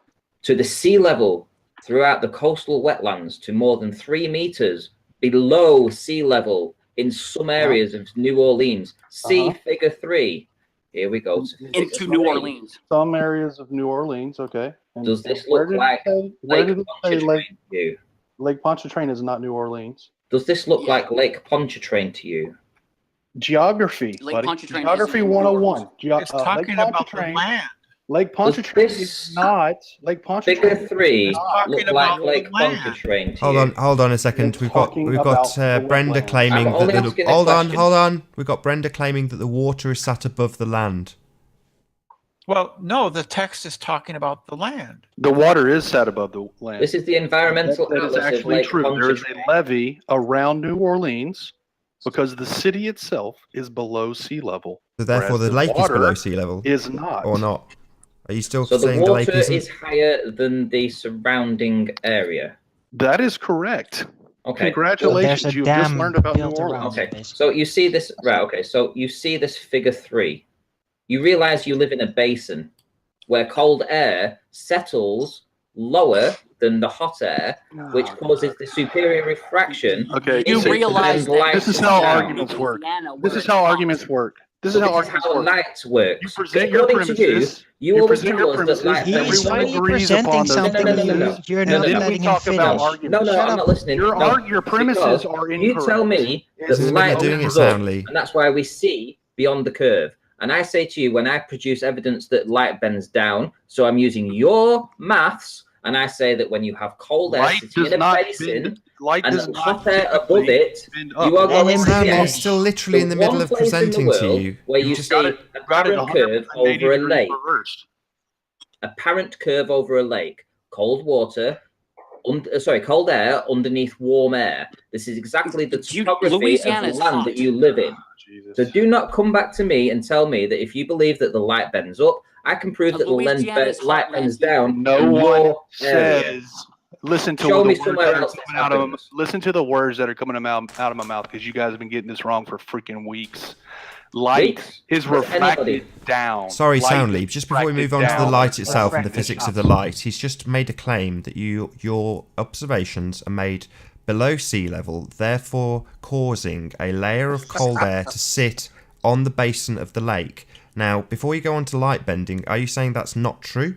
to the sea level throughout the coastal wetlands to more than 3 meters below sea level in some areas of New Orleans. See figure 3. Here we go. Into New Orleans. Some areas of New Orleans. Okay. And Does this where look did it like say- Where Lake did it say Pontchartrain to you? Lake Pontchartrain is not New Orleans. Does this look like Lake Pontchartrain to you? Geography, Lake buddy. Pontchartrain Geography is 101. It's talking about the land. Lake Pontchartrain is not. Lake Pontchartrain Figure 3 talking look about like Lake the land. Pontchartrain to you. Hold on a second. It's We've got talking about the Brenda wetlands. claiming I'm that only the asking a hold question. on. We've got Brenda claiming that the water is sat above the land. Well, no, the text is talking about the land. The water is set above the land. This is the environmental That is atlas of actually Lake true. There is Pontchartrain. a levee around New Orleans because the city itself is below sea level. So therefore, whereas the lake is water below sea level, is not. or not? Are you still So the saying the lake water isn't? is higher than the surrounding area. That is correct. Okay. Congratulations, There's a you've just dam learned about New built around Orleans. it, Okay, basically. so you see this, right, okay, so you see this figure 3. You realize you live in a basin where cold air settles lower than the hot air, which causes the superior refraction. Okay, You so realize bend light this is how down. arguments work. Louisiana, This where is it's how hot. arguments work. This is Well, how this is arguments how work. light works. You present your According to premises. you You always present tell your us that premises. light bends He's Everyone down. only agrees upon presenting those something. premises, You're and not then we letting him talk about finish. arguments. No, Shut I'm up. not listening. Your premises because are you incorrect. tell me that This is light about doing it goes up, soundly. and that's why we see beyond the curve. And I say to you, when I produce evidence that light bends down, so I'm using your maths, and I say that when you have cold air Light sitting does in a not basin bend. Light and does not hot air above typically it, bend you up. are Let going him to Soundly, get he's still literally in the middle one of place in the presenting to world you. where You you just see a Got it parent curve 180 over a degrees lake. reversed. A parent curve over a lake. Cold water, cold air underneath warm air. This is exactly the topography of Louisiana the is land hot. that you live in. Jesus. So do not come back to me and tell me that if you believe that the light bends up, I can prove that the Louisiana is light hot, bends Randy. down No in one your area. says. Listen to Show the me words somewhere that are else this coming out of happens. listen to the words that are coming out of my mouth because you guys have been getting this wrong for freaking weeks. Light Weeks? is Does refracted anybody- down. Sorry, Light Soundly. is Just before we move refracted on to the down. light itself and the Refracted physics of up. the light, he's just made a claim that your observations are made below sea level, therefore causing a layer of cold air to sit on the basin of the lake. Now, before you go on to light bending, are you saying that's not true?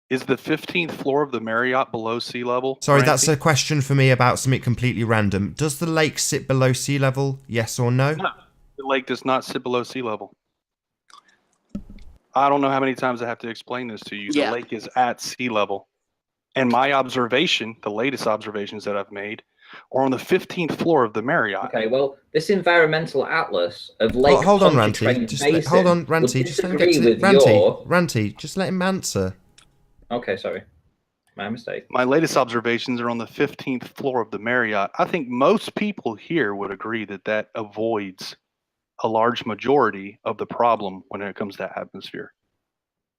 Is the 15th floor of the Marriott below sea level? Sorry, Randy? that's a question for me about something completely random. Does the lake sit below sea level? Yes or no? No, the lake does not sit below sea level. I don't know how many times I have to explain this to you. Yeah. The lake is at sea level. And my observation, the latest observations that I've made, are on the 15th floor of the Marriott. Okay, well, this environmental atlas of Lake Hold on, Pontchartrain Ranty. Basin Hold on, would Ranty. Just let him get disagree to with your... Ranty, just let him answer. Okay, sorry. My mistake. My latest observations are on the 15th floor of the Marriott. I think most people here would agree that that avoids a large majority of the problem when it comes to atmosphere.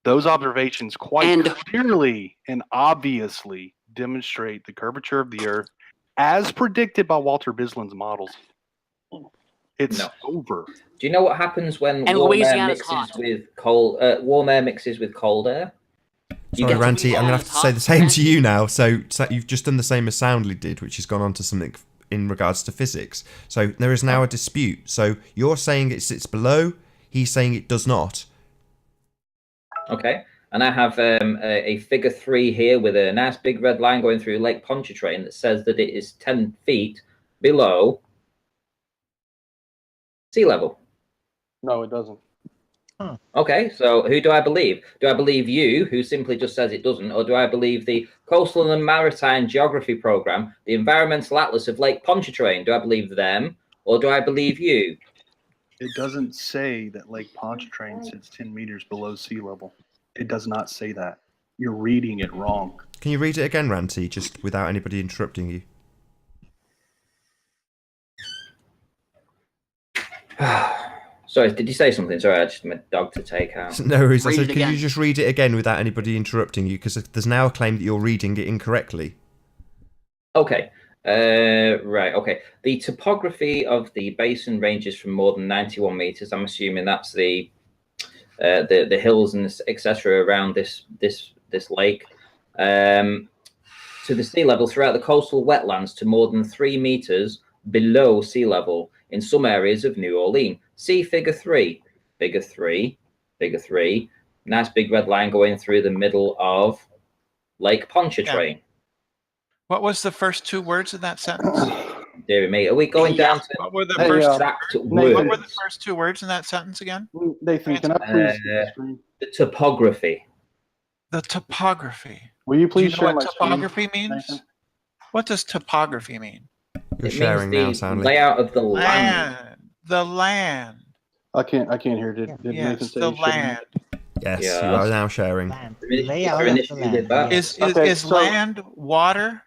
Those observations quite clearly and obviously demonstrate the curvature of the Earth as predicted by Walter Bisland's models. It's over. Do you know what happens when And warm air Louisiana's mixes hot. with cold? Warm air mixes with cold air. You Sorry, get Ranty, I'm going to have to say the same to you now. So you've just done the same as Soundly did, which has gone on to something in regards to physics. So there is now a dispute. So you're saying it sits below, he's saying it does not. Okay, and I have a figure 3 here with a nice big red line going through Lake Pontchartrain that says that it is 10 feet below sea level. No, it doesn't. Okay, so who do I believe? Do I believe you, who simply just says it doesn't, or do I believe the Coastal and Maritime Geography Program, the Environmental Atlas of Lake Pontchartrain? Do I believe them, or do I believe you? It doesn't say that Lake Pontchartrain sits 10 meters below sea level. It does not say that. You're reading it wrong. Can you read it again, Ranty, just without anybody interrupting you? Sorry, did you say something? Sorry, I just had my dog to take out. No worries. I Read said, it can you again. just read it again without anybody interrupting you? Because there's now a claim that you're reading it incorrectly. Okay. Right. Okay. The topography of the basin ranges from more than 91 meters. I'm assuming that's the hills and etc. around this lake, to the sea level throughout the coastal wetlands to more than 3 meters below sea level in some areas of New Orleans. See figure 3. Figure 3. Figure 3. Nice big red line going through the middle of Lake Pontchartrain. What was the first 2 words of that sentence? Dear me, are we going down to What were the Hey, first? exact What were the words? first two words in that sentence again? Nathan, can I please see the screen? The topography. The topography. Will you Do you please know share what my screen? topography means? Nathan? What does topography mean? You're It sharing now, means the Soundly. layout of the land. Land. The land. I can't hear. Did Nathan Yes, say the he's sharing? land. Yes, Yes. you are now sharing. Land. The minister Layout of the initially did land. that. Yes. Is so- land water?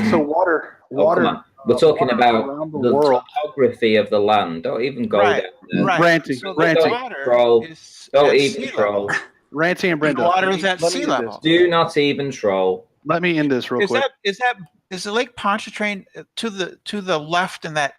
So water, Oh, come on. We're talking water about around the world. topography of the land. Don't even go Right, down there. right. Ranting, So the ranting. water Troll. is Don't at even sea troll. level. Ranty and Brenda. Water is at let me sea end level. Do not even troll. Let me end this real Is quick. is the Lake Pontchartrain to the left in that?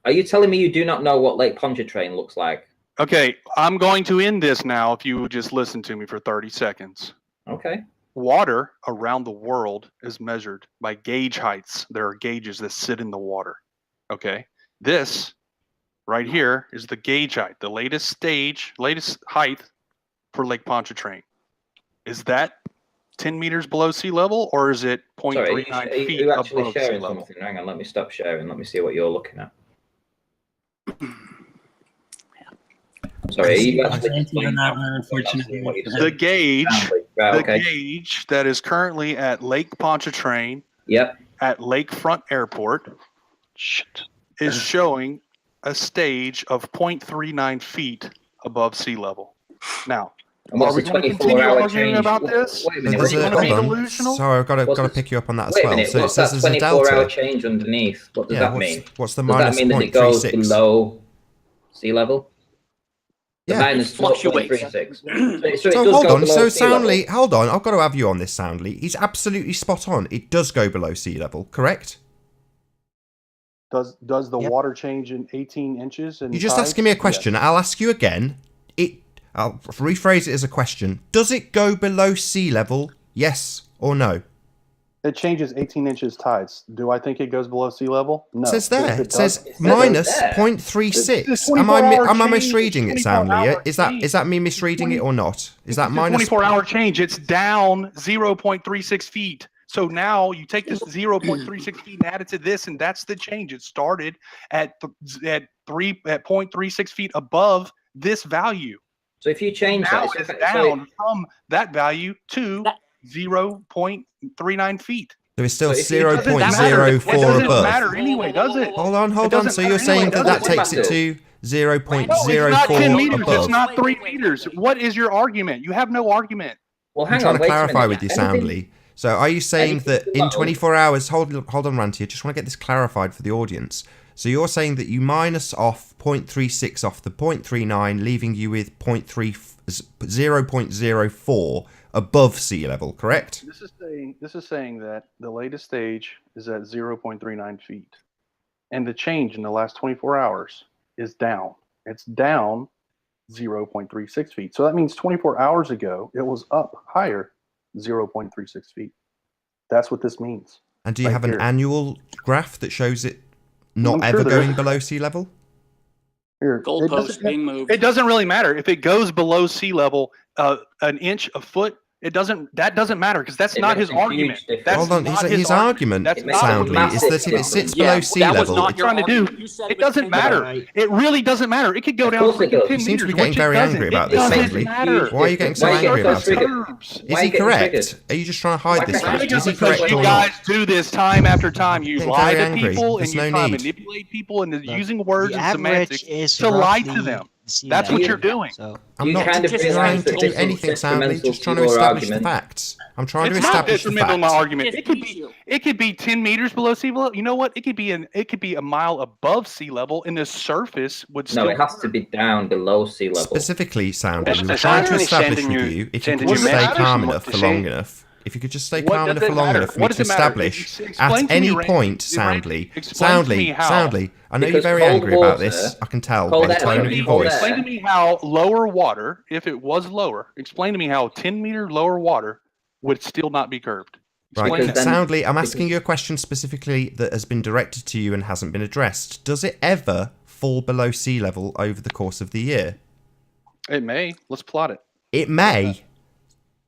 Are you telling me you do not know what Lake Pontchartrain looks like? Okay, I'm going to end this now if you would just listen to me for 30 seconds. Okay. Water around the world is measured by gauge heights. There are gauges that sit in the water. Okay. This right here is the gauge height, the latest height for Lake Pontchartrain. Is that 10 meters below sea level, or is it 0.39 Sorry, are feet you actually above sea sharing level? something? Hang on, let me stop sharing. Let me see what you're looking at. Sorry, are you actually Ranty on that one, unfortunately. The gauge, Right, okay. gauge that is currently at Lake Pontchartrain, Yep. at Lakefront Airport, is showing a stage of 0.39 feet above sea level. Now, And what's are we the going to 24 continue hour arguing change? about this? Wait a So minute. there's Are you a, going to hold be on. delusional? Sorry, I've got to What's pick you up on that as Wait a well. minute. So it What's says that there's a 24 hour delta. change underneath? What does Yeah, that mean? what's the Does that minus mean that it goes 0.36? below sea level? The Yeah. minus It fluctuates. 0.36. So it So does hold go on. below So sea level. Soundly, hold on. I've got to have you on this, Soundly. He's absolutely spot on. It does go below sea level, correct? Does the Yep. water change in 18 inches? You're just asking me a question. Yes. I'll ask you again. I'll rephrase it as a question. Does it go below sea level? Yes or no? It changes 18 inches tides. Do I think it goes below sea level? No. It says But if there. it It says does- minus there. 0.36. It's Am I 24-hour misreading it, change. Soundly? 24-hour Is that me misreading it or not? Is that It's a minus? 24-hour change. It's down 0.36 feet. So now you take this 0.36 feet and add it to this, and that's the change. It started at 0.36 feet above this value. So if you change Now that, it's so down from that value to 0.39 feet. So it's still So if you- 0.04 It doesn't above. matter anyway, does it? Hold on. It doesn't So you're matter saying anyway, that does it? takes it to No, it's not 0.04 10 meters. above. It's not 3 meters. What is your argument? You have no argument. Well, I'm hang trying on, to wait a clarify minute. with you, Anything- Soundly. So are you saying anything that in below- 24 hours, hold on, Ranty, I just want to get this clarified for the audience. So you're saying that you minus off 0.36 off the 0.39, leaving you with 0.04 above sea level, correct? This is saying that the latest stage is at 0.39 feet. And the change in the last 24 hours is down. It's down 0.36 feet. So that means 24 hours ago, it was up higher 0.36 feet. That's what this means. And do you right have an here. annual graph that shows it not I'm sure ever there going is. below sea level? Here, Goalpost being moved. It doesn't really matter if it goes below sea level, an inch, a foot. That doesn't matter because that's It not makes his a huge argument. difference. That's Hold on, not his argument, That's It makes a Soundly, is massive that if it difference. sits Yeah, below sea that was level, not what you're trying to do. argument. You said It it was doesn't 10 matter. It really doesn't matter. It could go Of down course it freaking does. 10 You seem to meters. be getting which it very doesn't. angry about It this, doesn't Soundly. matter. Why are you getting so Why are you angry getting about so it? triggered? Is Why are he you getting correct? triggered? Are you just trying to hide Why this are you fact? getting Is he Because correct you or guys not? do this time after time. You Getting lie very to angry. people There's and you no try to need. manipulate people into Look, using words the and average semantics is to lie to roughly them. sea That's what level. you're doing. So I'm You not kind of Just realise trying that to do this is anything, Soundly. detrimental Just to trying to your establish the argument. facts. I'm trying to It's not establish the detrimental to my facts. argument. Just It could beats be you. it could be 10 meters below sea level. You know what? It could be a mile above sea level, and the surface would still. No, it has to be down below sea level. Specifically, Soundly, we were Is trying to Anthony establish sending with you- you if you sending could you just stay messages? calm What enough to for say? long enough. If you could just stay What calm does enough for it long matter? enough for me What to does it matter? establish Explain at to me, any Randy. point, Randy, Soundly, explain to me how. Soundly, I know you're Because very cold angry about water- this. I can tell cold by the air- tone of Explain your to me- voice. Explain to me how lower water, if it was lower, explain to me how 10-meter lower water would still not be curved. Right, Explain Because that. then- Soundly, I'm asking you a question specifically that has been directed to you and hasn't been addressed. Does it ever fall below sea level over the course of the year? It may. Let's plot it. It may.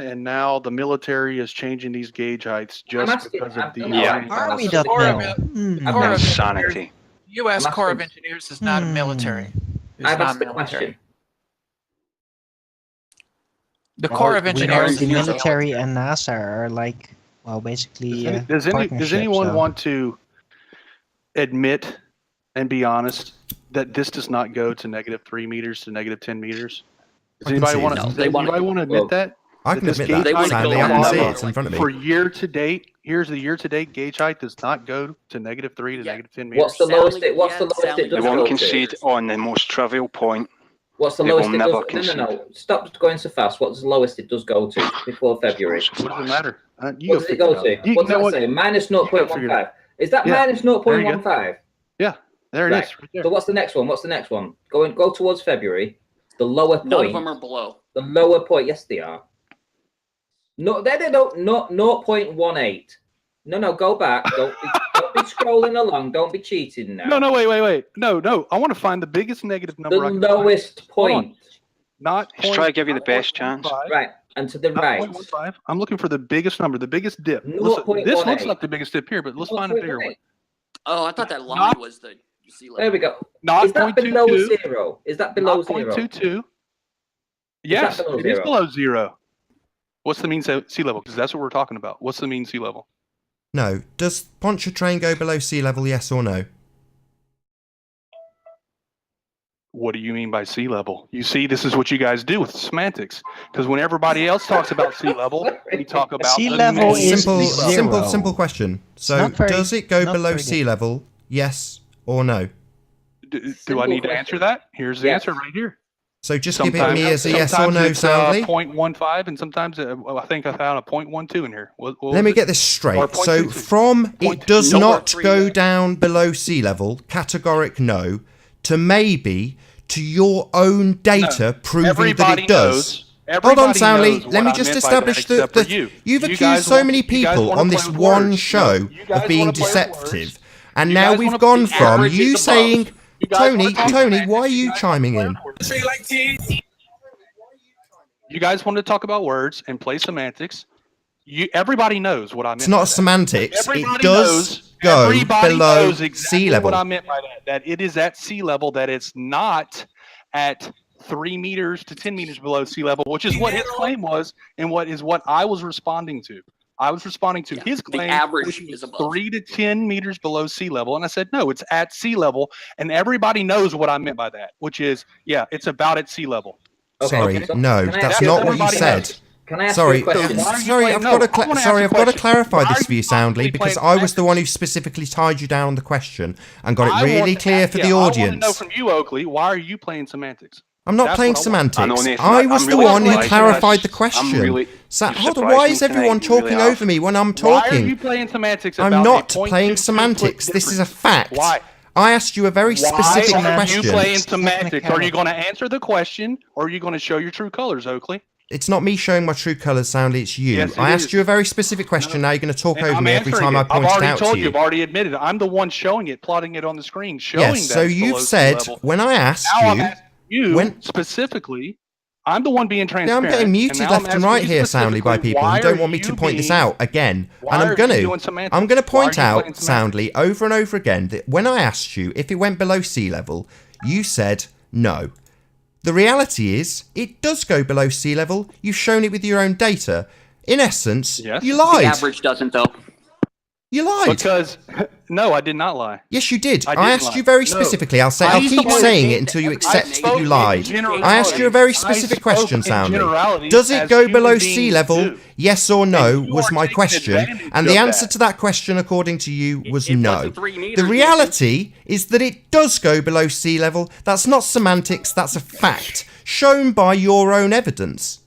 again, and now the military is changing these gauge heights just because of the Are we that now? Insanity. U.S. Corps of Engineers is not a military. It's I've not asked the military. question. The Corps of We are Engineers the is military and NASA are like, well, basically Does anyone partnership, want so- to admit and be honest that this does not go to -3 meters to -10 meters? Does anybody want to admit that? I can this admit that. gauge height Sadly, I can see it. It's in front of me. For year to date, here's the year to date gauge height does not go to -3 to -10 meters. What's the lowest it does They won't go concede to? on the most trivial point. What's the They lowest will it never does? concede. No. Stop going so fast. What's the lowest it does go to before February? What does it matter? What does it go to? What does that say? Minus 0.15. Is that minus 0.15? Yeah, there it is. Right there. So what's the next one? What's the next one? Go towards February. The lower point. None of them are below. The lower point. Yes, they are. No, they don't. Not 0.18. No, go back. Don't be scrolling along. Don't be cheating now. No, wait. No. I want to find the biggest negative number. The lowest point. Not. Just try to give you the best chance. Right, and to the right. 0.15. I'm looking for the biggest number, the biggest dip. This 0.18. looks like the biggest dip here, but let's find a bigger one. Oh, I thought that line was the sea level. There we go. Not Is that below 0? Is that below 0? 0.22. Yes, it is below 0. What's the mean sea level? Because that's what we're talking about. What's the mean sea level? No. Does Pontchartrain go below sea level, yes or no? What do you mean by sea level? You see, this is what you guys do with semantics. Because when everybody else talks about sea level, we talk about sea level is simple question. So, does it go below sea level, yes or no? Do I need to answer that? Here's the answer right here. So just give it me as a yes or no, Soundly. 0.15, and sometimes I think I found a 0.12 in here. Let me get this straight. So from it does not go down below sea level, categoric no, to maybe to your own data proving that it does. Hold on, Soundly. Let me just establish that you've accused so many people on this one show of being deceptive, and now we've gone from you saying, Tony, why are you chiming in? You guys want to talk about words and play semantics. Everybody knows what I meant. It's not semantics. It does go below sea level. What I meant by that it is at sea level, that it's not at 3 meters to 10 meters below sea level, which is what his claim was, and what I was responding to. I was responding to his claim, the average which was is above 3 to 10 meters below sea level, and I said no, it's at sea level, and everybody knows what I meant by that, which is it's about at sea level. Sorry, no, that's not what you said. Can I ask sorry, you a question? I've got to clarify this for you, Soundly, because I was the one who specifically tied you down on the question and got it really clear for the audience. I want to know from you, Oakley, why are you playing semantics? I'm not playing semantics. I was the one who clarified the question. Hold on, why is everyone talking over me when I'm talking? Why are you playing semantics? I'm not playing semantics. This is a fact. Why? I asked you a very specific question. Why are you playing semantics? Are you going to answer the question, or are you going to show your true colors, Oakley? It's not me showing my true colours, Soundly, it's you. Yes, I asked you a very specific question, now you're going to talk over me every time I point it out to you. I've already told you, I've already admitted it. I'm the one showing it, plotting it on the screen, showing that. Yes, so you've said, when I asked you, specifically, I'm the one being transparent. I'm getting muted left and right here, Soundly, by people who don't want me to point this out again. And I'm going to point out, Soundly, over and over again, that when I asked you if it went below sea level, you said no. The reality is, it does go below sea level. You've shown it with your own data. In essence, you lied. The average doesn't, though. You lied. Because, no, I did not lie. Yes, you did. I asked you very specifically. I'll keep saying it until you accept that you lied. I asked you a very specific question, Soundly. Does it go below sea level? Yes or no was my question. And the answer to that question, according to you, was no. The reality is that it does go below sea level. That's not semantics. That's a fact. Shown by your own evidence.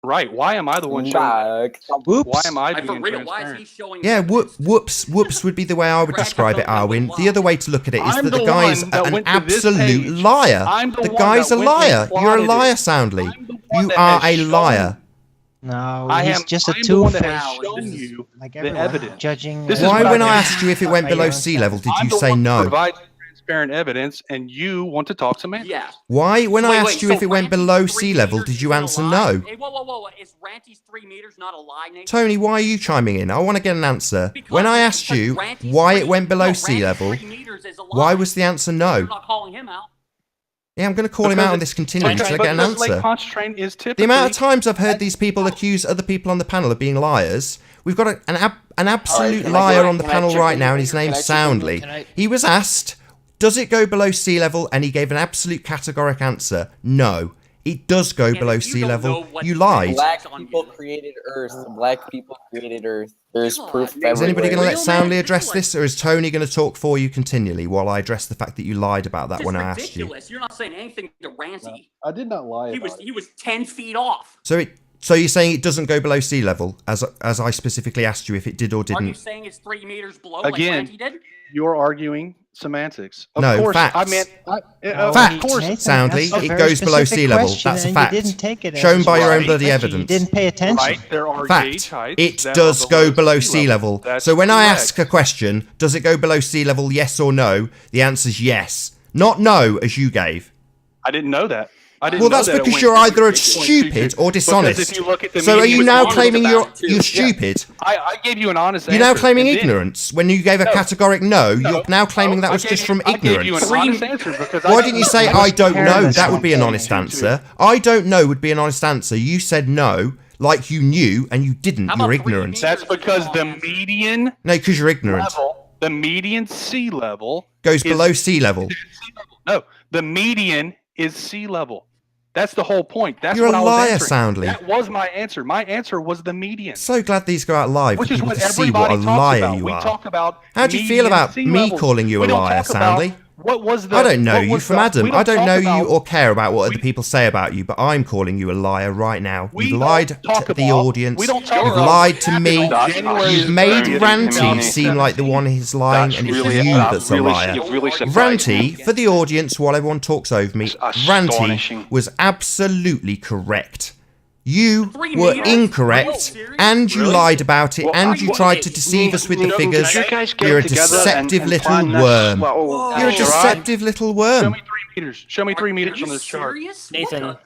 Right. Why am I the one showing? Whoops. Why am I being For real, transparent? why is he showing? Yeah, whoops would be the way I would describe it, Arwin. The other way to look at it is that the guy's an absolute liar. The guy's a liar. You're a liar, Soundly. You are a liar. No, he's just a tool for like everyone, judging. Why, when I asked you if it went below sea level, did you say no? Provide transparent evidence, and you want to talk semantics. Yeah. Why, when I asked you if it went below sea level, did you answer no? Hey, whoa. Is Ranty's 3 meters not a lie, Nate? Tony, why are you chiming in? I want to get an answer. When I asked you why it went below sea level, why was the answer no? You're not calling him out. Yeah, I'm going to call him out on this continually until I get an answer. Lake Pontchartrain is typically... The amount of times I've heard these people accuse other people on the panel of being liars. We've got an absolute liar on the panel right now, and his name's Soundly. He was asked, does it go below sea level? And he gave an absolute categoric answer. No, it does go below sea level. You lied. Black people created Earth. Black people created Earth. There's proof everywhere. Is anybody going to let Soundly address this, or is Tony going to talk for you continually while I address the fact that you lied about that when I asked you? You're not saying anything to Ranty. I did not lie. He was 10 feet off. So you're saying it doesn't go below sea level, as I specifically asked you if it did or didn't? Are you saying it's 3 meters below Again, like Ranty did? You're arguing semantics. Of No, course, facts. I meant Fact, of course. Soundly, it goes below sea level. That's a fact. Shown by your own bloody evidence. You didn't pay attention. Right, there are gauge Fact, heights it that does are go below sea level. That's So when I correct. ask a question, does it go below sea level, yes or no? The answer's yes. Not no, as you gave. I didn't know that. I didn't Well, know that's that it because went you're to either 6.22. stupid or Because dishonest. if you look at the So are median you now was claiming honest you're stupid? I gave you an honest You're answer. now claiming and then- ignorance. When you gave a categoric no, you're now claiming that was just from I gave you an ignorance. honest answer because Why didn't you say I don't know? That would be an honest careless. answer. I don't know would be an honest answer. You said no, like you knew, and you didn't. You're ignorant. That's because the median No, because you're ignorant. level, the median sea level Goes is- below sea level. No, the median is sea level. That's the whole point. That's You're what a I was liar, answering. Soundly. That was my answer. My answer was the median. So glad these go out live for Which is people what to see what a everybody talks liar about. you We are. talk about How do you feel median about sea me levels. calling you a We don't liar, talk about Soundly? What was the? I don't know what you was from the- Adam. we I don't talk know about- you or care about what other people say about you, but I'm calling you a liar right now. We You've don't lied talk to the about- audience. we don't talk You've about lied to me. January You've made 30th, Ranty seem like the one who's lying, and it's you that's a liar. Ranty, for the audience, while everyone talks over me, Ranty was absolutely correct. You were incorrect, and you lied about it, and you tried to deceive us with the figures. You're a deceptive little worm. You're a deceptive little worm. Show me 3 meters on this chart. Nathan.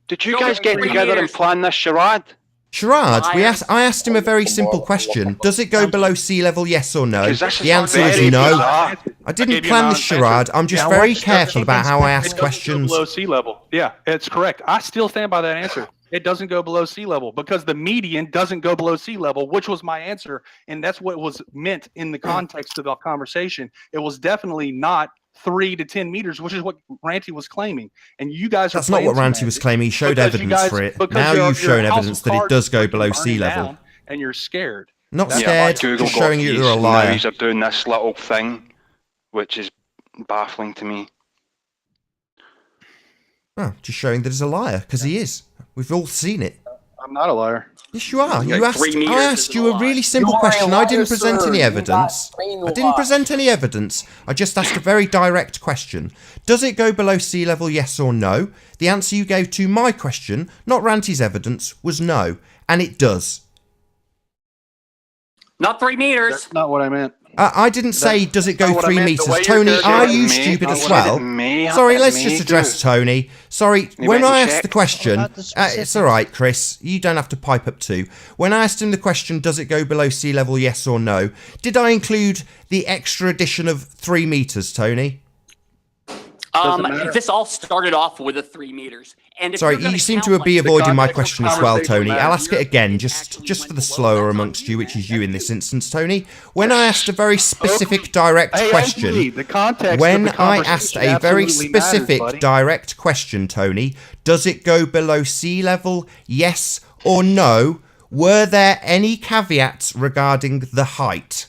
Did you guys get together and plan this charade? Charade, I asked him a very simple question. Does it go below sea level, yes or no? Because this The is answer is very no. bizarre. I didn't plan this charade. I'm just very careful about how I ask It doesn't go questions. below sea level. Yeah, it's correct. I still stand by that answer. It doesn't go below sea level because the median doesn't go below sea level, which was my answer, and that's what was meant in the context of the conversation. It was definitely not 3 to 10 meters, which is what Ranty was claiming. And you guys That's are not playing what Ranty semantics was claiming. He showed because you evidence guys- for it. because Now your you've shown house evidence of that it cards does go is below burning sea level. down, and you're scared. Not That's- scared, Google just showing you got you're a these, liar. Now he's doing this little thing, which is baffling to me. Oh, just showing that he's a liar, because he is. We've all seen it. I'm not a liar. Yes, you are. Like You asked. 3 meters I asked is you a a really lie. simple You are a question. I didn't liar, present sir. any You got evidence. I brainwashed. didn't present any evidence. I just asked a very direct question. Does it go below sea level, yes or no? The answer you gave to my question, not Ranty's evidence, was no, and it does. Not 3 meters. That's not what I meant. I didn't say does it go not what I 3 meant. The meters. way you're Tony, are characterizing you me, stupid not as what well? me, Sorry, let let's me just do address it. Tony. Sorry, You when went to I asked check? the question, About the it's specifics. all right, Chris. You don't have to pipe up too. When I asked him the question, does it go below sea level, yes or no? Did I include the extra addition of 3 meters, Tony? This all started off with a 3 meters. And if Sorry, you're gonna you seem count, to be like, avoiding my context of question as well, conversation Tony. matters. I'll ask it again, just for the slower amongst you, which is you in this instance, Tony. When I asked a very specific, direct Hey, question, Oakley, the context of when the I asked conversation a very absolutely matters, specific, buddy. direct question, Tony, does it go below sea level, yes or no? Were there any caveats regarding the height?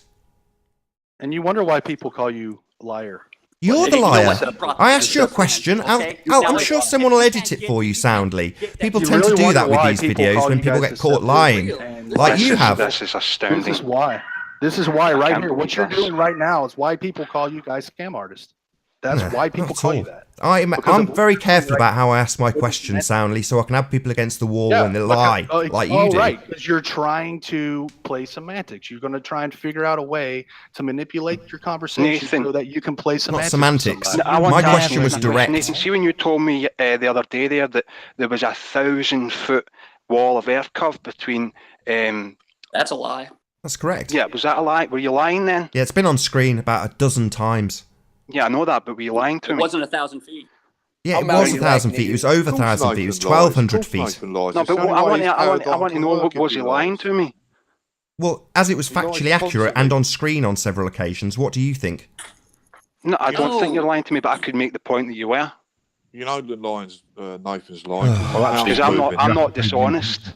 And you wonder why people call you liar. You're the You know liar. what? I asked you a question. Okay. I'm sure someone will edit it for you soundly. People You tend to really do wonder that with why these people videos call when you people guys get caught deceptive lying, and like you This have. is This astounding. is why. This is why right can't here. What believe you're this. doing right now is why people call you guys scam artists. That's why people Not call at you all. that. I'm Because of very what careful you're about how I ask my questions soundly, so I can have people against the wall when they lie, like you do. Right, because you're trying to play semantics. You're going to try and figure out a way to manipulate your conversation Nathan. so that you can play Not semantics. with semantics. somebody. I want My to ask question you was a direct. Nathan, see when you told me the other day there that there was 1,000-foot wall of earth curve between. That's a lie. That's correct. Yeah, was that a lie? Were you lying then? Yeah, it's been on screen about a dozen times. Yeah, I know that, but were you lying to It me? wasn't 1,000 feet. Yeah, it was 1,000 feet. It was over 1,000 feet. It was 1,200 feet. No, but I want to know, was he lying to me? Well, as it was factually accurate and on screen on several occasions, what do you think? No, I don't think you're lying to me, but I could make the point that you were. You know that Nathan's lying. Because I'm not dishonest.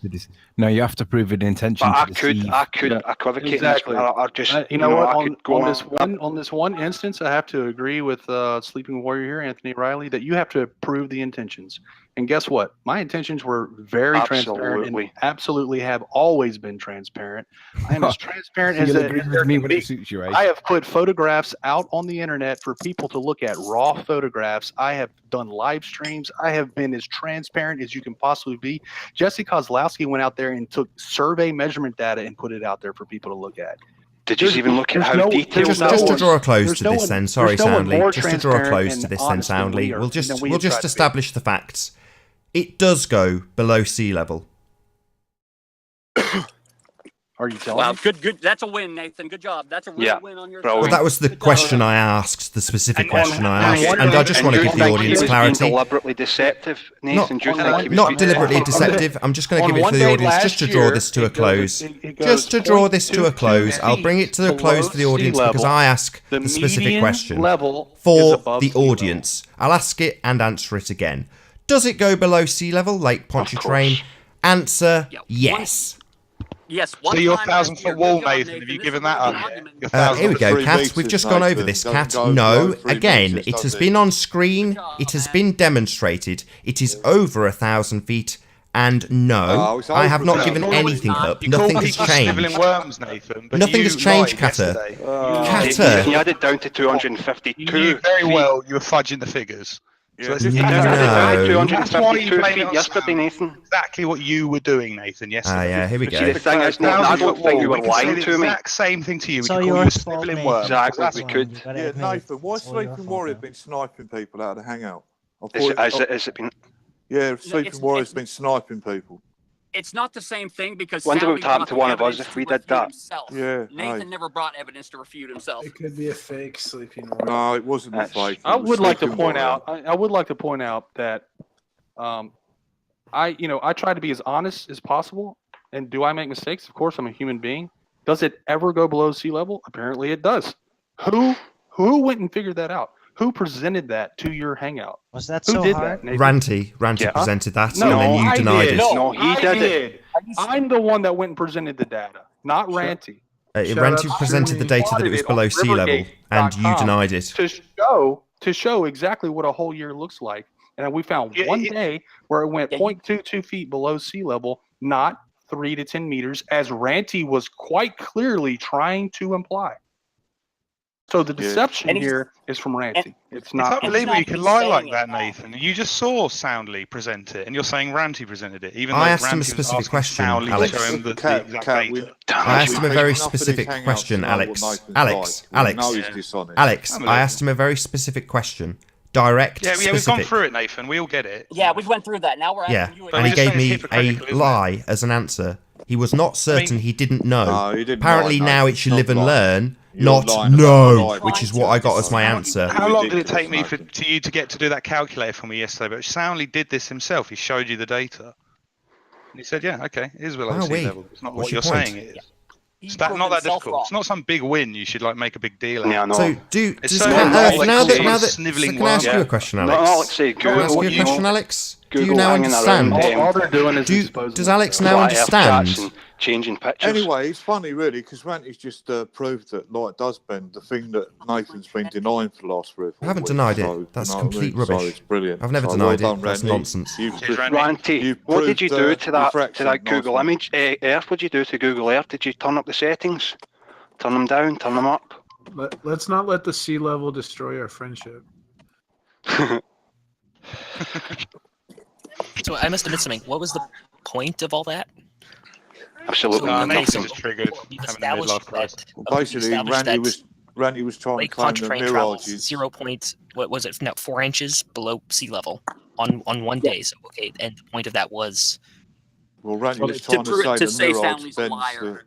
No, you have to prove an intention. But to deceive. I could equivocate Exactly. this. I just, you know what? I could go On this one instance, I have to agree with Sleeping Warrior here, Anthony Riley, that you have to prove the intentions. And guess what? My intentions were very transparent and absolutely have always been transparent. I am as transparent as You'll agree with me when it suits you, right? I have put photographs out on the internet for people to look at, raw photographs. I have done live streams. I have been as transparent as you can possibly be. Jesse Kozlowski went out there and took survey measurement data and put it out there for people to look at. Did you even look at how detailed that was? Just to draw a close to this then, sorry, Soundly. Just to draw a close to this then, Soundly. We'll just establish the facts. It does go below sea level. Are you telling Wow, me? good. That's a win, Nathan. Good job. That's a real win on your side. Well, that was the question I asked, the specific question I asked, and I just want to give the audience clarity. Deliberately deceptive, Nathan. Not deliberately deceptive. I'm just going to give it to the audience just to draw this to a close. Just to draw this to a close. I'll bring it to a close for the audience because I ask the specific question for the audience. I'll ask it and answer it again. Does it go below sea level, Lake Pontchartrain? Answer, yes. Yes. So your 1,000-foot wall, Nathan, have you given that up? Here we go, Kat. We've just gone over this, Kat. No, again, it has been on screen. It has been demonstrated. It is over 1,000 feet. And no, I have not given anything up. Nothing has changed. Worms, Nathan, Nothing has changed, Katter. Katter. You had it down to 252. You knew very well you were fudging the figures. So That's why you blamed feet yesterday, Nathan. Exactly what you were doing, Nathan. Yesterday. Yeah, here we go. See, the thing is, I don't think you were lying to me. Exact same thing to you. So We could call you a snivelling worm. Exactly, we could. Yeah, Nathan, why Sleeping Warrior been sniping people out of the hangout? Has it been? Yeah, Sleeping Warrior's been sniping people. It's not the same thing because Wonder what Sally would happen brought to the one of us evidence if to we did refute that. himself. Yeah, Nathan never brought evidence to refute himself. It could be a fake Sleeping Warrior. No, it wasn't a fake. I would like to point out. I would like to point out that, I try to be as honest as possible. And do I make mistakes? Of course, I'm a human being. Does it ever go below sea level? Apparently, it does. Who went and figured that out? Who presented that to your hangout? Was that Who so did hard? that? Nathan? Ranty presented that, No, and then you I denied did. it. No, he did. I'm the one that went and presented the data, not Ranty. Ranty presented the data that it was below sea level, and you denied it. To show exactly what a whole year looks like. And we found one day where it went 0.22 feet below sea level, not 3 to 10 meters, as Ranty was quite clearly trying to imply. So the deception here is from Ranty. It's not. It's unbelievable you can lie like that, Nathan. You just saw Soundly present it, and you're saying Ranty presented it, even though I asked him a Ranty was specific asking question, Soundly Alex. to show him the exact data. I asked him a very specific question, Alex. Alex. I asked him a very specific question. Direct, Yeah, specific. we've gone through it, Nathan. We all get it. Yeah, we went through that. Now we're Yeah, asking you and he again. gave me a lie as an answer. He was not certain he didn't know. No, he didn't Apparently lie, now no. it should live and learn, You're not lying about no, the lie. which is what I got as my answer. How long did it take me for you to get to do that calculator for me yesterday? But Soundly did this himself. He showed you the data. And he said, yeah, okay, it is below sea level. It's not What's what your you're point? saying it is. It's not that difficult. It's not some big win you should make a big deal out of. Yeah, I know. So now that can I ask you a question, Alex? No, Alex, say, Can I ask you a question, Alex? Do you Google now hanging understand? around, All they're doing is exposing. Does Alex now Live chats understand? and changing pictures. Anyway, it's funny, really, because Ranty's just proved that light does bend, the thing that Nathan's been denying for the last 3 or 4 I haven't weeks. denied it. So, That's you know what I complete mean? So rubbish. it's brilliant. I've never So denied well it. done, That's Ranty. nonsense. Ranty, what did you do to that Google image Earth? What did you do to Google Earth? Did you turn up the settings? Turn them down, turn them up? Let's not let the sea level destroy our friendship. So I must admit something. What was the point of all that? Absolutely. Nathan was triggered. Having a midlife crisis. Basically, Ranty was trying Lake to claim the Pontchartrain travels mirages. 4 inches below sea level on one day. So okay, and the point of that was. Well, Ranty was To trying to say the say mirage Soundly's a bends liar.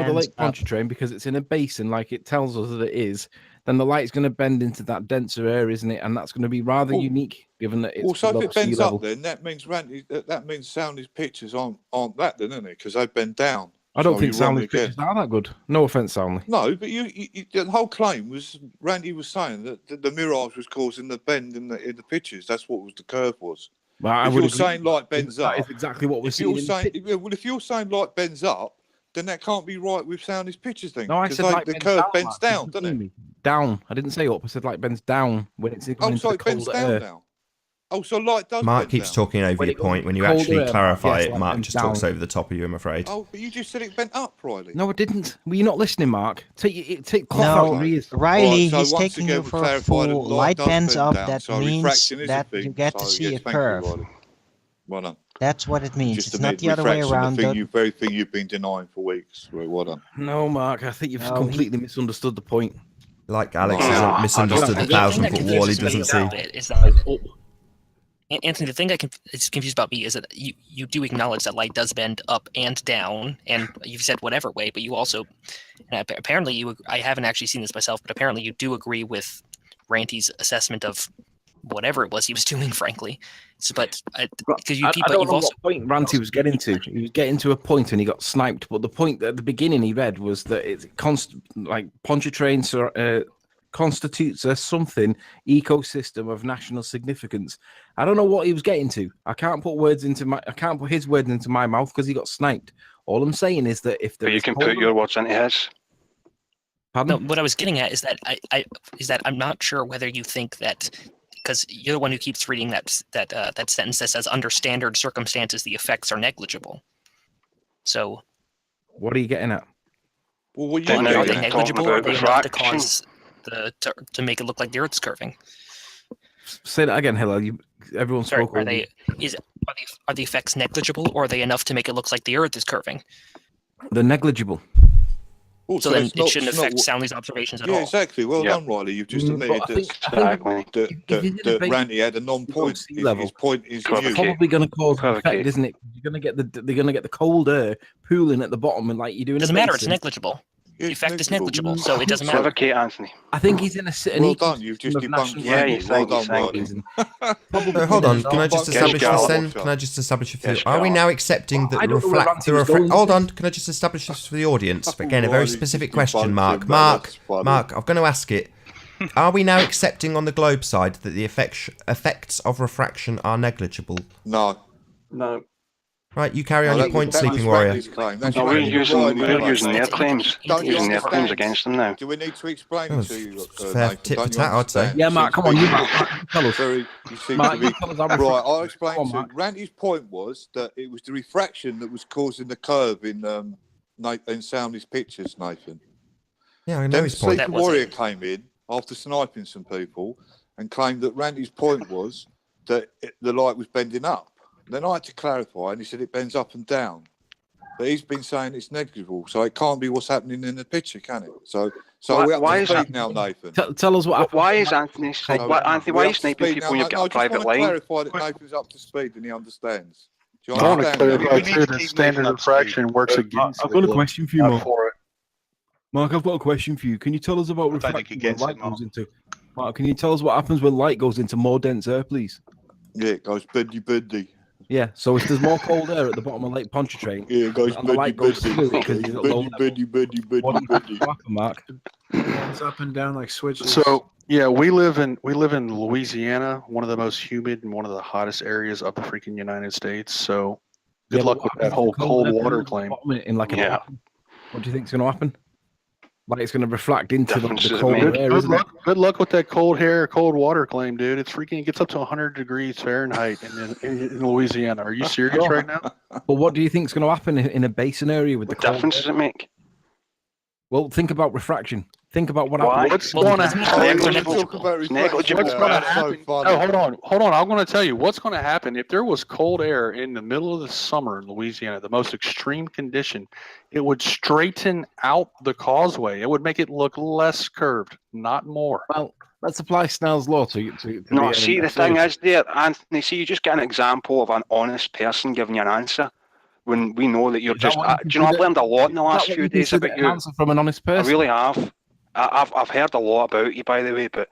of the And Lake Pontchartrain because it's in a basin like it tells us that it is. then the light's going to bend into that denser air, isn't it? And that's going to be rather unique, given that it's well, so if below it sea bends level. up, then that means that means Soundly's pictures aren't that, then, isn't it? Because they bend down. I don't So think you're wrong Soundly's again. pictures are that good. No offense, Soundly. No, but you the whole claim was Randy was saying that the mirage was causing the bend in the pictures. That's what the curve was. Well, I if would you're agree. saying light bends That up, is exactly what we're if seeing. you're saying if you're saying light bends up, then that can't be right with Soundly's pictures then. No, I said like the bends curve down, bends Mark. down, You doesn't it? me. Down. I didn't say up. I said like bends down when it's going Oh, into so the it bends colder down air. now. Oh, so light does Mark bend keeps down. talking over your point. When you colder actually air, Mark, clarify yes, it, like Mark bends just talks down. over the top of you, I'm afraid. Oh, but you just said it bent up, Riley. No, I didn't. Were you not listening, Mark? Take cloth No, out your ears. Riley, Right, so he's once taking again, you we for a clarified that fool. light Light does bends bend up. down, That so means refraction is a that thing. you get to So, see yes, a thank you, curve. Riley. Well done. That's what it means. Just It's not admit the other way refraction, around. the very thing you've been denying for weeks. Right, well done. No, Mark, I think you've No, completely misunderstood the point. Like Alex No, has I misunderstood the The thing that 1,000-foot wall he confuses me doesn't a see. little bit is that Anthony, the thing that is confused about me is that you do acknowledge that light does bend up and down, and you've said whatever way, but you also, and apparently I haven't actually seen this myself, but apparently you do agree with Ranty's assessment of whatever it was he was doing, frankly. So, but because I don't know what point Ranty was getting to. He was getting to a point and he got sniped. But the point at the beginning he read was that it's like Pontchartrain constitutes a something ecosystem of national significance. I don't know what he was getting to. I can't put his words into my mouth because he got sniped. All I'm saying is that if there But you is can put your words into his. Pardon? No, what I was getting at is that I'm not sure whether you think that, because you're the one who keeps reading that sentence that says, under standard circumstances the effects are negligible. So what are you getting at? Well, are they negligible, or are they enough to cause to make it look like the Earth's curving? Say that again, Hillel. Everyone spoke. Are the effects negligible, or are they enough to make it look like the Earth is curving? They're negligible. So then it shouldn't affect Soundly's observations at all. Yeah, exactly. Well done, Riley. You've just admitted that Randy had a non-point. His point is it's probably going to cause an effect, isn't it? They're going to get the cold air pooling at the bottom, and like you do. It doesn't matter. It's negligible. The effect is negligible, so it doesn't matter. Equivocate, Anthony. I think he's in a well done. You've just debunked. Yeah, you think. Hold on. Can I just establish this then? Can I just establish it for you? Are we now accepting that hold on. Can I just establish this for the audience? But again, a very specific question, Mark. Mark, I'm going to ask it. Are we now accepting on the globe side that the effects of refraction are negligible? No. Right, you carry on your point, Sleeping Warrior. No, we're using their claims. Using their claims against them now. Do we need to explain to you? Fair tit for tat, I'd say. Yeah, Mark, come on, you tell us. You seem to be right. I'll explain to you. Randy's point was that it was the refraction that was causing the curve in Soundly's pictures, Nathan. Yeah, I know his point. Sleeping Warrior came in after sniping some people and claimed that Randy's point was that the light was bending up. Then I had to clarify, and he said it bends up and down. But he's been saying it's negligible, so it can't be what's happening in the picture, can it? So why is that now, Nathan? Tell us what happened. Why is Anthony? Why are you sniping people when you've got a private line? I just want to clarify that Nathan's up to speed and he understands. Do you I want to understand? clarify too that standard refraction works against. I've got a question for you, not Mark. for it. Mark, I've got a question for you. Can you tell us about refraction when light goes into? Mark, can you tell us what happens when light goes into more dense air, please? Yeah, it goes bendy. Yeah, so if there's more cold air at the bottom of Lake Pontchartrain, yeah, it goes and the light goes through it because he's at low level. Bendy. What do you think will happen, Mark? It's up and down like switches. So yeah, we live in Louisiana, one of the most humid and one of the hottest areas of the freaking United States. So good luck with that whole cold water claim. In like what do you think is going to happen? Like it's going to reflect into the cold air, isn't it? Good luck with that cold water claim, dude. It's freaking it gets up to 100 degrees Fahrenheit in Louisiana. Are you serious right now? But what do you think is going to happen in a basin area with the cold? What difference does it make? Well, think about refraction. Think about what happens. What's going to happen? Negligible. What's going to happen? Oh, hold on. I'm going to tell you what's going to happen if there was cold air in the middle of the summer in Louisiana, the most extreme condition. It would straighten out the causeway. It would make it look less curved, not more. Well, let's apply Snell's law to no, see, the thing is there, Anthony, see, you just get an example of an honest person giving you an answer when we know that you're just... do you know, I've learned a lot in the last few days about you. Answer from an honest person? I really have. I've heard a lot about you, by the way, but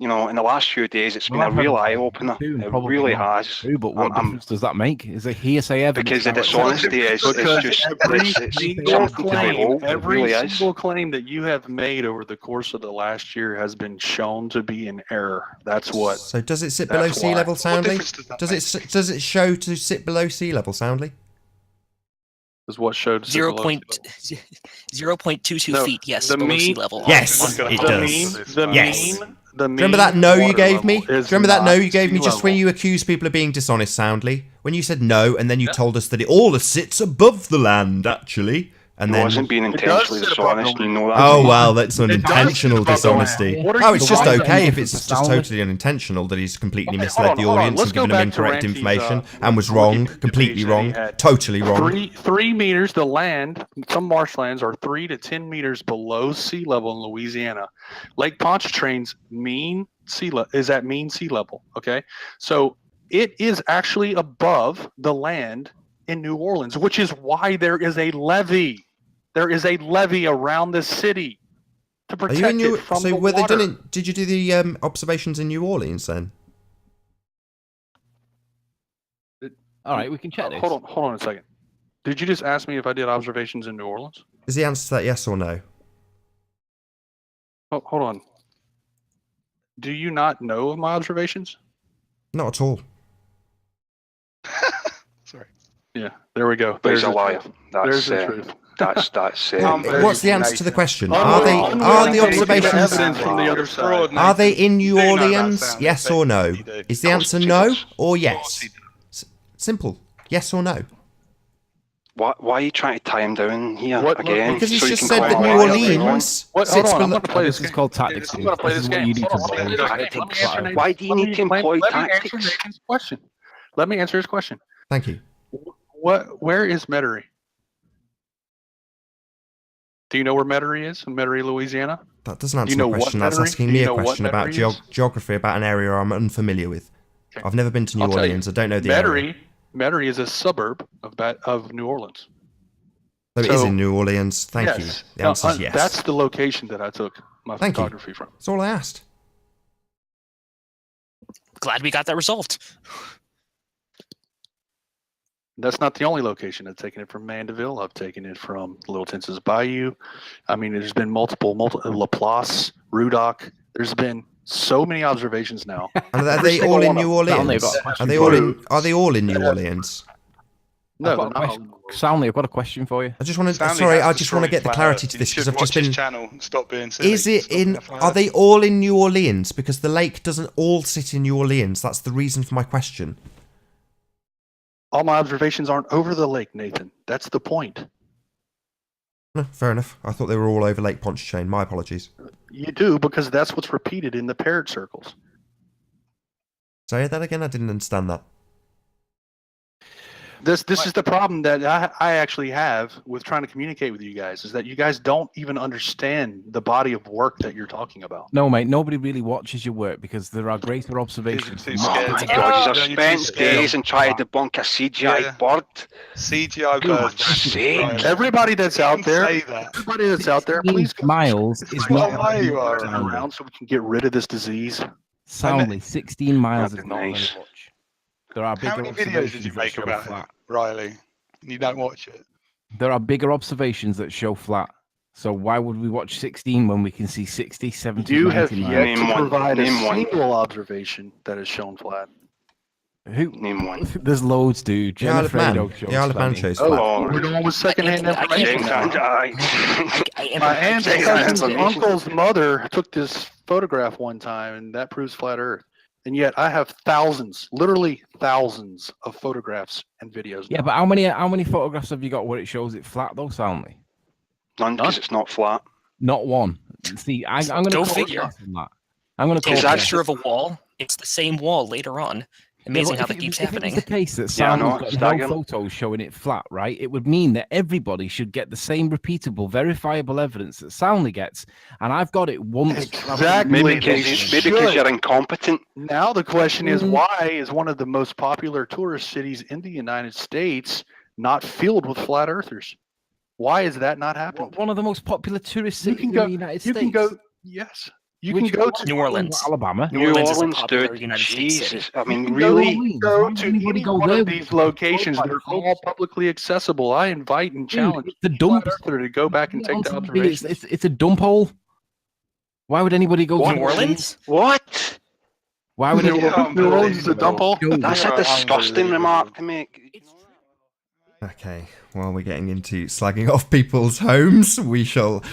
you know, in the last few days, it's been a real eye opener. It really has. True, but what difference does that make? Is it hearsay evidence? Because the dishonesty is just every it's single something to claim, behold. It every really is. single claim that you have made over the course of the last year has been shown to be in error. That's what. So does it sit below that's sea why. level soundly? What difference Does it show to sit below sea level soundly? Is what showed 0.22 No, feet, yes, the below sea mean- level. Yes, On- it on- does. The Yes. mean. The mean Remember that no you water gave me? level Do you is remember that no not you gave me sea just when level. you accused people of being dishonest soundly? When you said no, and then you told us that it all sits above the land, actually. And It then wasn't being intentionally dishonest, you know that. Oh well, that's unintentional above the land. dishonesty. What are Oh, you it's just talking okay about? if it's just totally unintentional that he's completely misled the hold on. audience Let's and given go them back to incorrect Ranty's, information and was wrong, completely wrong, totally wrong. 3 meters. The land, some marshlands are 3 to 10 meters below sea level in Louisiana. Lake Pontchartrain's mean sea level is at mean sea level. Okay, so it is actually above the land in New Orleans, which is why there is a levee. There is a levee around the city to Are protect you in New? it from So the were they water. done? Did you do the observations in New Orleans then? All right, we can check this. Hold on a second. Did you just ask me if I did observations in New Orleans? Is the answer to that yes or no? Oh, hold on. Do you not know of my observations? Not at all. Sorry. Yeah, there we go. But he's There's a liar. There's That's the truth. That's What's the answer to the question? I'm Are willing the to take observations evidence from the other side. are they in New Orleans? Yes or no? Is the answer no or yes? Simple. Yes or no? Why are you trying to tie him down here What- again? Because he's so you just can said that call New him a liar? Orleans What? sits Hold on, I'm below. going to play This is called tactics. I'm going to play this game. You need to Hold on, let me answer Nathan- Why do you need to employ let me answer tactics? Nathan's question. Let me answer his question. Thank you. Where is Metairie? Do you know where Metairie is? In Metairie, Louisiana? That doesn't Do you answer know my what question. That's Metairie- asking do me you a know what question about Metairie is? geography about an area I'm unfamiliar with. I've never been to New I'll tell you. Orleans. I don't know the area. Metairie is a suburb of New Orleans. So it is in New Orleans. Thank you. Yes. The answer is yes. That's the location that I took my Thank you. photography from. That's all I asked. Glad we got that resolved. That's not the only location. I've taken it from Mandeville. I've taken it from Little Tensas Bayou. I mean, there's been multiple Laplace, Rudock. There's been so many observations now. And are Every they single all in one New of them. Orleans? Are they all in? Are they all in New Orleans? No, I've got a question. Stanley, I've got a question for you. I just want to. Stanley Sorry, has I just want to destroyed get the flat clarity Earth. to You this because should I've just watch his been. channel and stop being silly. Is it Stop in? being flat Are Earth. they all in New Orleans? Because the lake doesn't all sit in New Orleans. That's the reason for my question. All my observations aren't over the lake, Nathan. That's the point. No, fair enough. I thought they were all over Lake Pontchartrain. My apologies. You do because that's what's repeated in the parrot circles. Say that again. I didn't understand that. This is the problem that I actually have with trying to communicate with you guys is that you guys don't even understand the body of work that you're talking about. No, mate, nobody really watches your work because there are greater observations. Oh my God, he's spent days and tried to debunk a CGI bird. CGI God's bird. sake. Everybody that's out there, say that. everybody that's out there, please go miles is not around so we can get rid of this disease. Soundly 16 miles That'd is be not nice. very much. There are How bigger many videos did observations you that make show about flat. it, Riley? And you don't watch it. There are bigger observations that show flat. So why would we watch 16 when we can see 60, 70, You have 90 yet miles? to provide a Name one. single observation that is shown flat. Who? Name one. There's loads, dude. The Isle of Man. Fredo shows The Isle of Man plenty. shows Oh, flat. we're going with secondhand information. My aunt's Secondhand cousin's information. uncle's mother took this photograph one time, and that proves flat Earth. And yet, I have thousands, literally thousands, of photographs and videos. Yeah, but how many photographs have you got where it shows it flat though, Soundly? None, because it's not flat. Not one. See, I'm going to Go call figure. BS on that. I'm going to call Take a BS. picture of a wall. It's the same wall later on. Amazing Yeah, how but that keeps if happening. If it's the case that Yeah, I Soundly's know, got it's no staggering. photos showing it flat, right? It would mean that everybody should get the same repeatable, verifiable evidence that Soundly gets, and I've got it once. Exactly. Maybe because you're incompetent. Now the question is, why is one of the most popular tourist cities in the United States not filled with flat earthers? Why is that not happening? One of the most popular tourist You cities can go. in the United You States. can go. Yes. You Which can go one? to New Orleans. Alabama. New Orleans is a Orleans, popular dude. United States city. Jesus. I You mean, can really? go to anybody any go one there of with these the locations. profile They're all publicly accessible. I invite and challenge it's the any dump. flat earther to go back and take the It's, observations. it's a dump hole. Why would anybody go New to Orleans? What? Why would New anybody New Orleans is a dump hole. That's a disgusting remark to make. Okay, while we're getting into slagging off people's homes, we shall,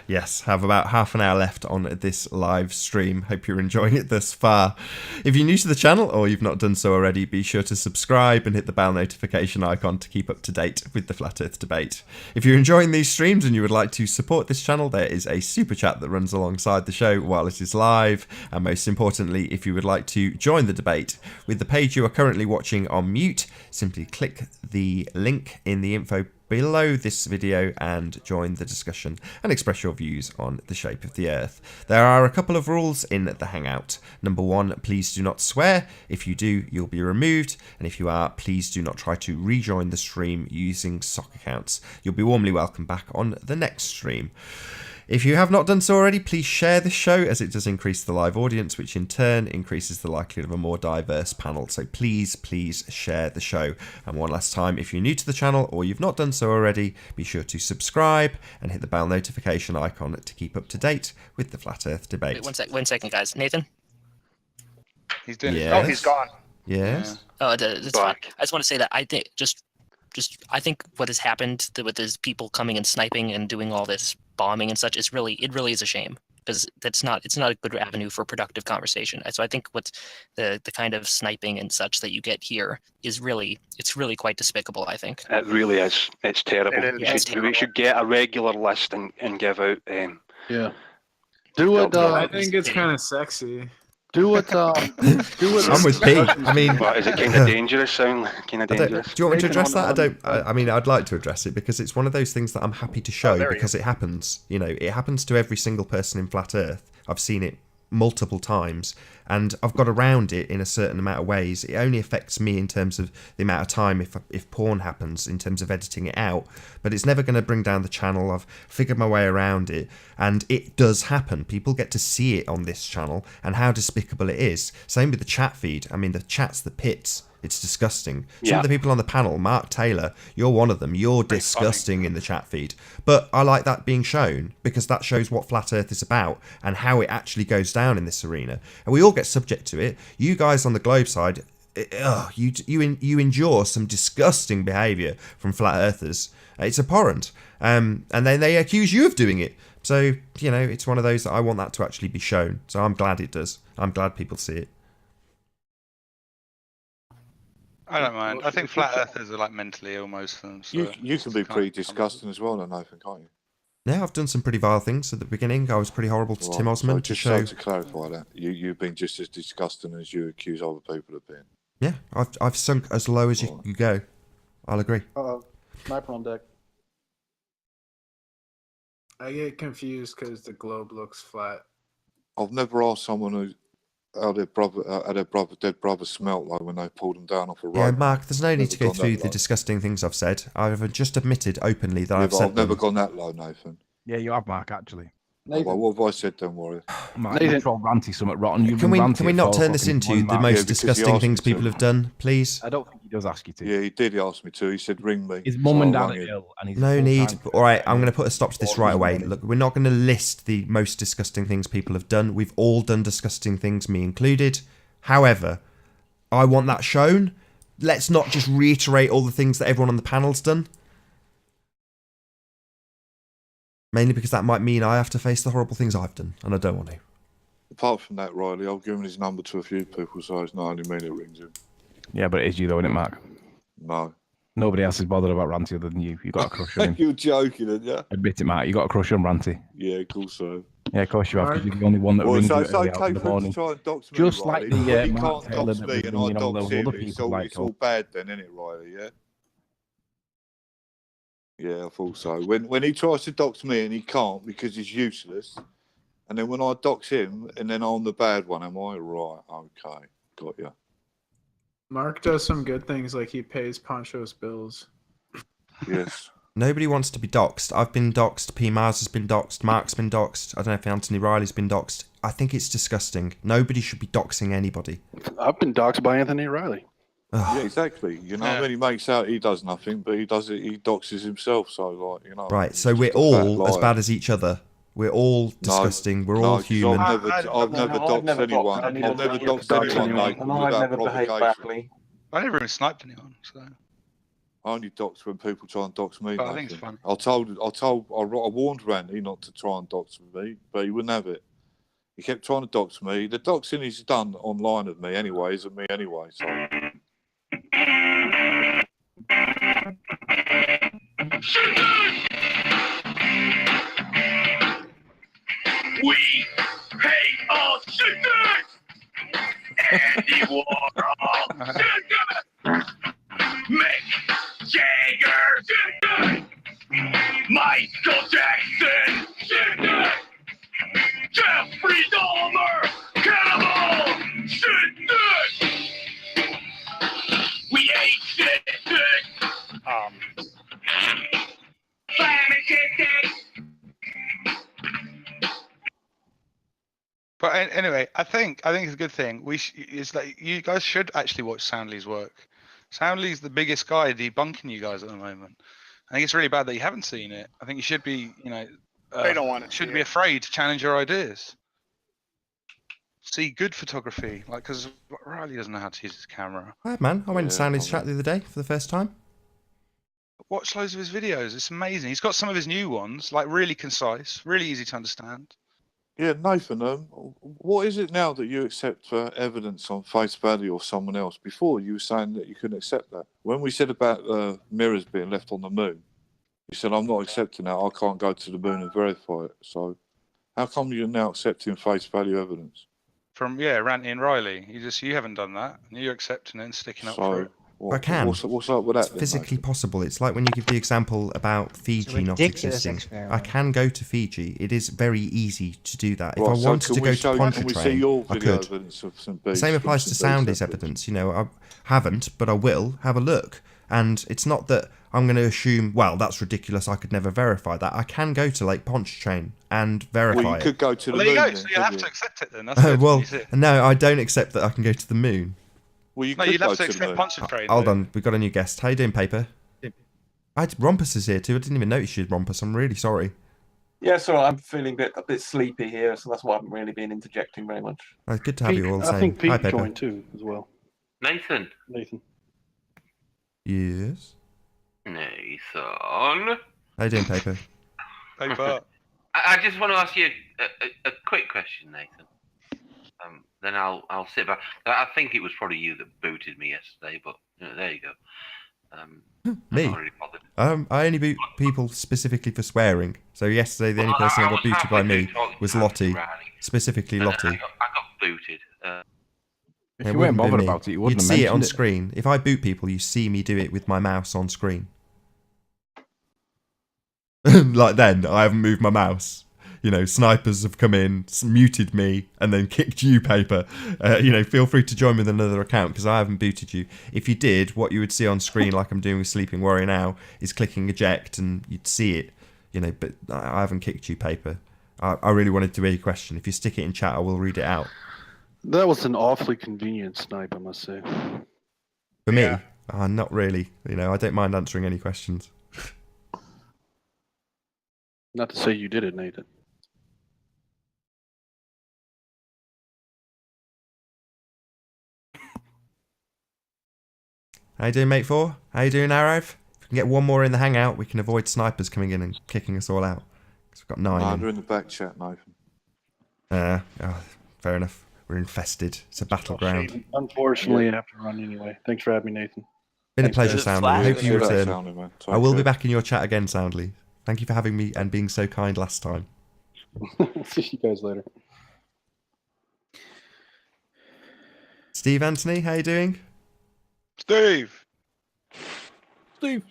yes, have about half an hour left on this live stream. Hope you're enjoying it thus far. If you're new to the channel or you've not done so already, be sure to subscribe and hit the bell notification icon to keep up to date with the Flat Earth debate. If you're enjoying these streams and you would like to support this channel, there is a super chat that runs alongside the show while it is live. And most importantly, if you would like to join the debate with the page you are currently watching on mute, simply click the link in the info below this video and join the discussion and express your views on the shape of the Earth. There are a couple of rules in the Hangout. Number one, please do not swear. If you do, you'll be removed. And if you are, please do not try to rejoin the stream using sock accounts. You'll be warmly welcome back on the next stream. If you have not done so already, please share this show as it does increase the live audience, which in turn increases the likelihood of a more diverse panel. So please, please share the show. And one last time, if you're new to the channel or you've not done so already, be sure to subscribe and hit the bell notification icon to keep up to date with the Flat Earth debate. Wait, one second, guys. Nathan? He's doing Yes. it. Oh, he's gone. Yes. Oh, it's fine. I just want to say that I think I think what has happened with these people coming and sniping and doing all this bombing and such is really is a shame, because it's not a good avenue for productive conversation. So I think what's the kind of sniping and such that you get here is really quite despicable, I think. It really is. It's terrible. We should get a regular list and give out. Yeah. Do what? I think it's kind of sexy. Do what? Do what? I'm with Pete. I mean, But is it kind of dangerous? Sound kind of dangerous? Do you want me to address that? I mean, I'd like to address it because it's one of those things that I'm happy to show because it happens. You know, it happens to every single person in Flat Earth. I've seen it multiple times, and I've got around it in a certain amount of ways. It only affects me in terms of the amount of time if porn happens, in terms of editing it out, but it's never going to bring down the channel. I've figured my way around it, and it does happen. People get to see it on this channel and how despicable it is. Same with the chat feed. I mean, the chat's the pits. It's disgusting. Some of the people on the panel, Mark Taylor, you're one of them. You're disgusting in the chat feed. But I like that being shown because that shows what Flat Earth is about and how it actually goes down in this arena. And we all get subject to it. You guys on the Globe side, you endure some disgusting behaviour from Flat Earthers. It's abhorrent. And then they accuse you of doing it. So, you know, it's one of those that I want that to actually be shown. So I'm glad it does. I'm glad people see it. I don't mind. I think flat earthers are like mentally ill, most of them. So You can be pretty disgusting as well, then, Nathan, can't you? Yeah, I've done some pretty vile things at the beginning. I was pretty horrible to Tim Osmond to just show. to clarify that, you've been just as disgusting as you accuse other people of being. Yeah, I've sunk as low as you can go. I'll agree. Sniper on deck. I get confused because the globe looks flat. I've never asked someone how their dead brother smelt like when they pulled them down off a rope. Yeah, Mark, there's no need to go gone through that the low. disgusting things I've said. I've just admitted openly that Yeah, I've but said I've never them. gone that low, Nathan. Yeah, you have, Mark, actually. Oh, well, what have I said, don't worry? Mark, you troll ranty something rotten. Can we not turn this into the most disgusting things people have done, please? I don't think he does ask you to. Yeah, he did. He asked me to. He said, ring me. His mum So and I dad rang are him. ill, and he's No need. full-time- All right, I'm going to put a stop to this right away. Look, we're not going to list the most disgusting things people have done. We've all done disgusting things, me included. However, I want that shown. Let's not just reiterate all the things that everyone on the panel's done. Mainly because that might mean I have to face the horrible things I've done, and I don't want to. Apart from that, Riley, I've given his number to a few people, so it's not only me that rings him. Yeah, but it is you though, isn't it, Mark? No. Nobody else is bothered about Ranty other than you. You got a crush on him. You're joking, aren't you? Admit it, Mark. You got a crush on Ranty. Yeah, of course so. Yeah, of course you have, because you're the only one that rings so you it's early okay out in the for him morning. to try and dox me, Just Riley, like but the he Mark can't Taylor dox that me was and I ringing all dox those him. other It's people all, like it's all bad then, isn't it, Riley? Yeah. Yeah, I thought so. When he tries to dox me and he can't because he's useless, and then when I dox him and then I'm the bad one, am I? Right, okay, got you. Mark does some good things, like he pays Poncho's bills. Yes. Nobody wants to be doxxed. I've been doxxed. P. Mars has been doxxed. Mark's been doxxed. I don't know if Anthony Riley's been doxxed. I think it's disgusting. Nobody should be doxing anybody. I've been doxed by Anthony Riley. Yeah, exactly. You know, when he makes out he does nothing, but he does it. He doxes himself. So, like, you know. Right. So we're all as bad as each other. We're all disgusting. We're all 'cause human. I've never doxed anyone. I've never doxed anyone, Nathan, without provocation. I never even sniped anyone. So. I only dox when people try and dox me. But I think it's funny. I warned Randy not to try and dox me, but he wouldn't have it. He kept trying to dox me. The doxing he's done online of me anyway, is of me anyway. So. We hate all sinners! Andy Warhol, sinner! Mick Jagger, sinner! Michael Jackson, sinner! Jeffrey Dahmer, cannibal, sinner! We hate sinners! Family chicken! But anyway, I think it's a good thing. It's like you guys should actually watch Soundly's work. Soundly's the biggest guy debunking you guys at the moment. I think it's really bad that you haven't seen it. I think you should be, they don't want to. Shouldn't be afraid to challenge your ideas. See good photography, because Riley doesn't know how to use his camera. Hi, man. I went to Soundly's chat the other day for the first time. Watch loads of his videos. It's amazing. He's got some of his new ones, like really concise, really easy to understand. Yeah, Nathan, what is it now that you accept for evidence on face value or someone else? Before, you were saying that you couldn't accept that. When we said about mirrors being left on the moon, you said, I'm not accepting that. I can't go to the moon and verify it. So how come you're now accepting face value evidence? From, Ranty and Riley. You haven't done that. And you're accepting it and sticking up for it. I can. What's up with that? It's physically possible. It's like when you give the example about Fiji not existing. I can go to Fiji. It is very easy to do that. If I wanted to go to Pontchartrain, I could. The same applies to Soundly's evidence. I haven't, but I will have a look. And it's not that I'm going to assume, well, that's ridiculous. I could never verify that. I can go to Lake Pontchartrain and verify it. Well, you could go to the moon. There you go. So you have to accept it then. That's good. Well, no, I don't accept that I can go to the moon. Well, you'd have to accept Pontchartrain. Hold on, we've got a new guest. How you doing, Paper? Rompus is here too. I didn't even notice you had Rompus. I'm really sorry. Yeah, so I'm feeling a bit sleepy here, so that's why I haven't really been interjecting very much. It's good to have you all the same. I think Hi, Pete Paper. joined too, as well. Nathan. Yes. Nathan. How you doing, Paper? Paper. I just want to ask you a quick question, Nathan. Then I'll sit back. I think it was probably you that booted me yesterday, but there you go. Me? I'm not really bothered. I only boot people specifically for swearing. So yesterday, the only person that got booted by me was Lottie, specifically Lottie. I got booted. If you weren't bothered about it, you wouldn't You'd have see it on mentioned screen. If I boot people, you see me do it with my mouse on screen. Like then, I haven't moved my mouse. Snipers have come in, muted me, and then kicked you, Paper. Feel free to join with another account because I haven't booted you. If you did, what you would see on screen, like I'm doing with Sleeping Warrior now, is clicking eject, and you'd see it. But I haven't kicked you, Paper. I really wanted to hear your question. If you stick it in chat, I will read it out. That was an awfully convenient snipe, I must say. For me, not really. I don't mind answering any questions. Not to say you did it, Nathan. How you doing, mate? How you doing, Arrow? If we can get one more in the hangout, we can avoid snipers coming in and kicking us all out. Because we've got 9. They're in the back chat, Nathan. Fair enough. We're infested. It's a battleground. Unfortunately, I have to run anyway. Thanks for having me, Nathan. Been a pleasure, guys. Soundly. I hope you return. Soundly, man. I will be back in your chat again, Soundly. Thank you for having me and being so kind last time. See you guys later. Steve Anthony, how you doing? Steve. Did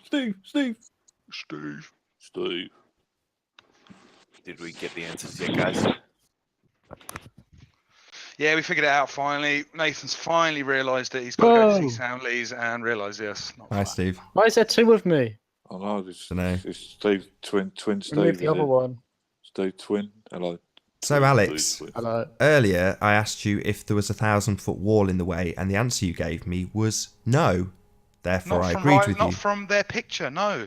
we get the answers yet, guys? Yeah, we figured it out finally. Nathan's finally realised that he's got to go to see Soundly's and realised, yes. Hi, Steve. Why is there 2 of me? I know. This Dunno. is Steve Twin Steve. Remove Is the other it? one. Steve Twin. Hello. So, Alex, Hello. earlier I asked you if there was a 1,000-foot wall in the way, and the answer you gave me was no. Therefore, I agreed with you. Not from their picture, no.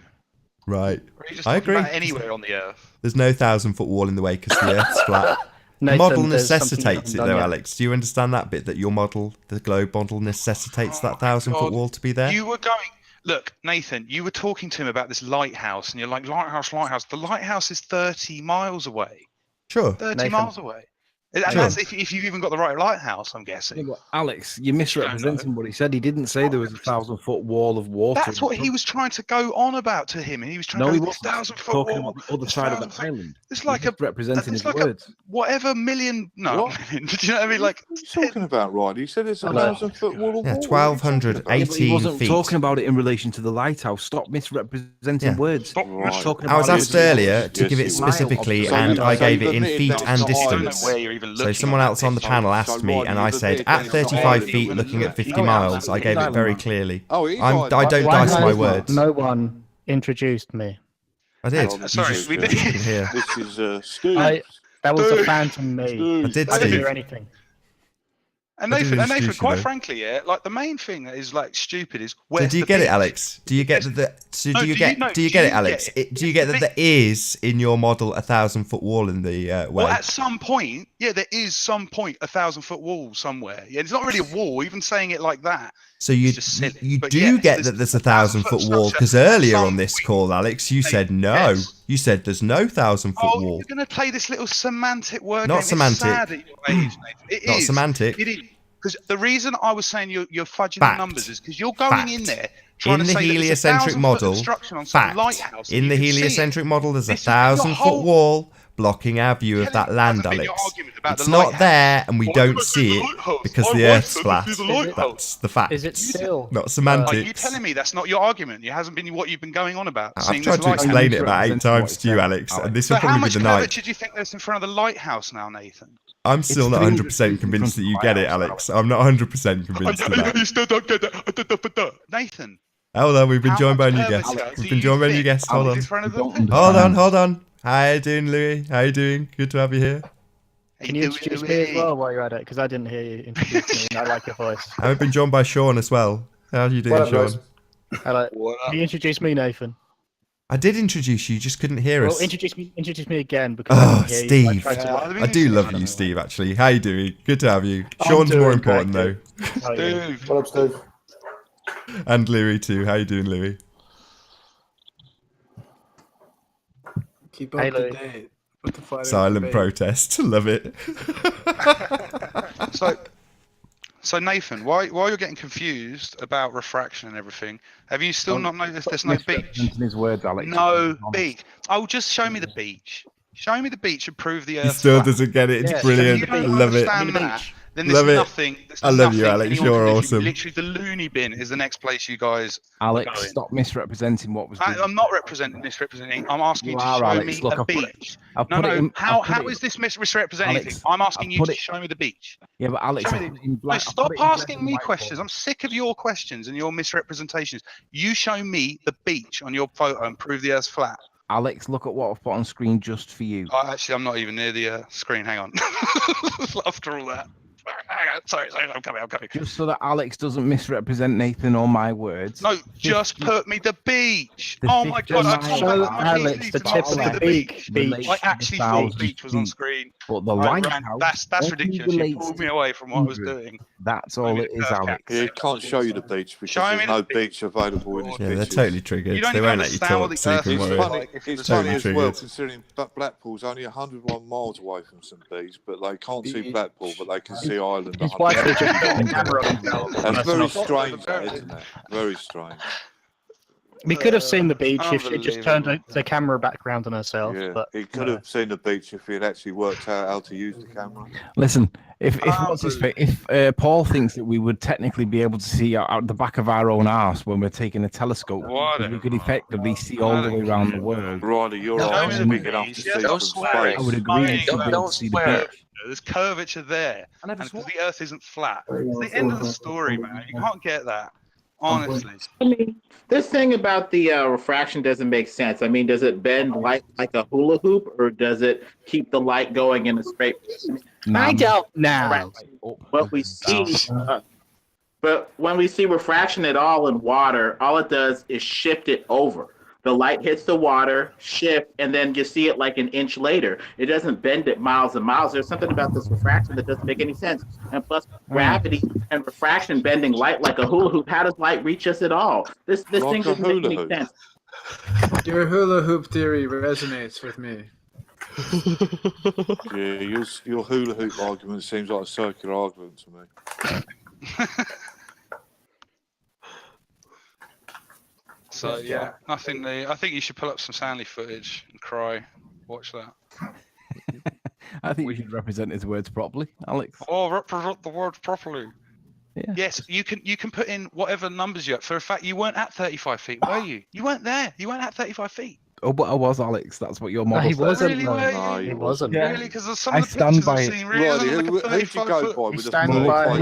Right. Or are you just I talking agree. about anywhere on the Earth? There's no 1,000-foot wall in the way because the Earth's flat. The Nathan, model there's something you necessitates it, haven't though, done yet. Alex. Do you understand that bit? That your model, the globe model, necessitates that 1,000-foot wall to be there? You were going. Look, Nathan, you were talking to him about this lighthouse, and you're like, lighthouse, lighthouse. The lighthouse is 30 miles away. Sure. 30 miles away. And Sure. that's if you've even got the right lighthouse, I'm guessing. Yeah, but Alex, you're misrepresenting what he said. He didn't say there was a 1,000-foot wall of water. That's what he was trying to go on about to him, and he was trying No, he to go, wasn't. 1,000-foot Talking wall. about the other side of the island. It's like a representing it's his like words. whatever million. No, What? do you know what I mean? Like, What are you talking about, Ryan? You said it's a 1,000-foot wall of Yeah, water. 1,218 He wasn't feet. talking about it in relation to the lighthouse. Stop misrepresenting Yeah. words. Right. Talking I was about asked it earlier to Yes, give it you were. specifically, So and you- I so gave you've it in admitted feet that's and not distance. island. where you're even So looking someone at else on the this. panel So asked me, Ryan, and I you've said admitted at that's not 35 island. feet, looking at 50 Oh, yeah, miles. I gave it absolutely. very clearly. Oh, it is I island. don't Why dice has my words. No one introduced me. I did. Oh, You sorry, just we didn't did. hear. This is Steve. That was a Dude. phantom me. I did, I didn't hear Steve. anything. And I did Nathan, introduce you, quite though. frankly, yeah, like the main thing that is like stupid is So where's do you the get it, beach? Alex? Do you get so No, do you do get you- no, do you do get it, you Alex? get it? Do you get that there is in your model a 1,000-foot wall in the way? Well, at some point, yeah, there is some point 1,000-foot wall somewhere. Yeah, it's not really a wall. Even saying it like that. So you just silly. you But do yes, get that there's a 1,000-foot wall because earlier on this call, Alex, you said no. yes. You said there's no 1,000-foot Oh, wall. you're going to play this little semantic word Not game. semantic. It's sad at your age, Nathan. It Not is. semantic. It is. Because the reason I was saying you're fudging Fact. the numbers is because you're going in Fact. there trying In to the say that it's a heliocentric 1,000-foot model, obstruction on some fact. lighthouse. In and the you can see it. heliocentric model, there's a This has been your 1,000-foot whole- wall blocking our view of that land, hasn't been your Alex. argument about It's the not lighthouse. there, and we Why don't couldn't see the it lighthouse? because I the want Earth's to flat. see the lighthouse. That's the fact. Is it still? Not Are you semantics. telling me that's not your argument? It hasn't been what you've been going on about. I've seeing tried this to lighthouse. explain it about 8 times to you, Alex, and this will So how probably much be the night. curvature do you think there's in front of the lighthouse now, Nathan? I'm still not 100% convinced that you get it, Alex. I'm not 100% convinced of that. You still don't get that. Nathan. Hold on, we've been How joined by a much new guest. curvature do We've been you joined by a new think guest. Hold is on. in front of them? Hold on. How you doing, Louis? How you doing? Good to have you here. Can you introduce me as well while you're at it? Because I didn't hear you introduce me, and I like your voice. I've been joined by Sean as well. How are you doing, What up, Sean? guys? Hello. Can you introduce me, Nathan? I did introduce you, you just couldn't hear Well, us. introduce me again because I Oh, didn't hear you. Steve. I do love you, Steve, actually. How you doing? Good to have you. I'm Sean's more doing important, though. great, Steve. What up, Steve? And Louis, too. How you doing, Louis? Keep up to date. What the fight Silent debate. protest. Love it. So Nathan, while you're getting confused about refraction and everything, have you still not noticed there's no beach? Misrepresenting his words, Alex. No beach. Oh, just show me the beach. Show me the beach and prove the Earth. He still doesn't get it. It's Yeah, brilliant. if I you don't love it. understand that, then there's Love it. nothing. There's I love you, nothing Alex. anyone You're can do. awesome. Literally, the loony bin is the next place you guys Alex, are going. stop misrepresenting what was. I'm not misrepresenting. I'm asking you to are, show Alex. me Look, a I've put it- beach. I've No, put it no. in- How I've put it- is this misrepresenting Alex, anything? I'm asking I've you put to it- show me the beach. Yeah, but Alex, Show I me put it in No, black. I stop put it in black asking and me white questions. for I'm sick of your questions and your misrepresentations. You show me the beach on your photo and prove the Earth's flat. Alex, look at what I've put on screen just for you. Actually, I'm not even near the screen. Hang on. After all that. Hang on. Sorry, I'm coming. Just so that Alex doesn't misrepresent Nathan or my words. No, just put me the beach. The Oh my god, I 50 can't Show believe my Alex PC the to tip put of me the beach. I actually thought beach was on screen. But the Right, lighthouse. that's only ridiculous. You relates pulled to me away from what I was 100. doing. That's all it is, Alex. Yeah, he can't show you the beach because Show me there's the no beach available in his Yeah, they're pictures. totally triggered. You don't They even won't let you understand what talk, the so you Earth can is worry. like. It's Totally funny as well, triggered. considering Blackpool's only 101 miles away from St Bees, but they can't see Blackpool, but they can see Ireland. His wife will just put the 100. camera on himself. That's very strange, that, isn't it? Very strange. We could have seen the beach if she just turned the camera background on herself. Yeah, But he could have seen the beach if he had actually worked out how to use the camera. Listen, if Paul thinks that we would technically be able to see out the back of our own arse when we're taking a telescope, we could effectively see all the way around the world. Riley, your Show arse me is the big enough to beach. see Don't from swear. space. I would agree. Don't See the swear. beach. There's curvature there, and because the Earth isn't flat. It's the end of the story, man. You can't get that. Honestly. I mean, this thing about the refraction doesn't make sense. I mean, does it bend light like a hula hoop, or does it keep the light going in a straight? I don't know. What we see, but when we see refraction at all in water, all it does is shift it over. The light hits the water, shift, and then you see it like an inch later. It doesn't bend it miles and miles. There's something about this refraction that doesn't make any sense. And plus, gravity and refraction bending light like a hula hoop. How does light reach us at all? This thing doesn't make any sense. Your hula hoop theory resonates with me. Yeah, your hula hoop argument seems like a circular argument to me. So yeah, nothing new. I think you should pull up some Stanley footage and cry. Watch that. I think we should represent his words properly, Alex. Oh, represent the words properly. Yeah. Yes, you can put in whatever numbers you have. For a fact, you weren't at 35 feet, were you? You weren't there. You weren't at 35 feet. Oh, but I was, Alex. That's what your model he said. wasn't. Really, were you? He wasn't. Yeah. Really? Because some I of the stand pictures by I've it. seen really Riley, look like a who'd you 35 go foot. by with a Stand small by. plate?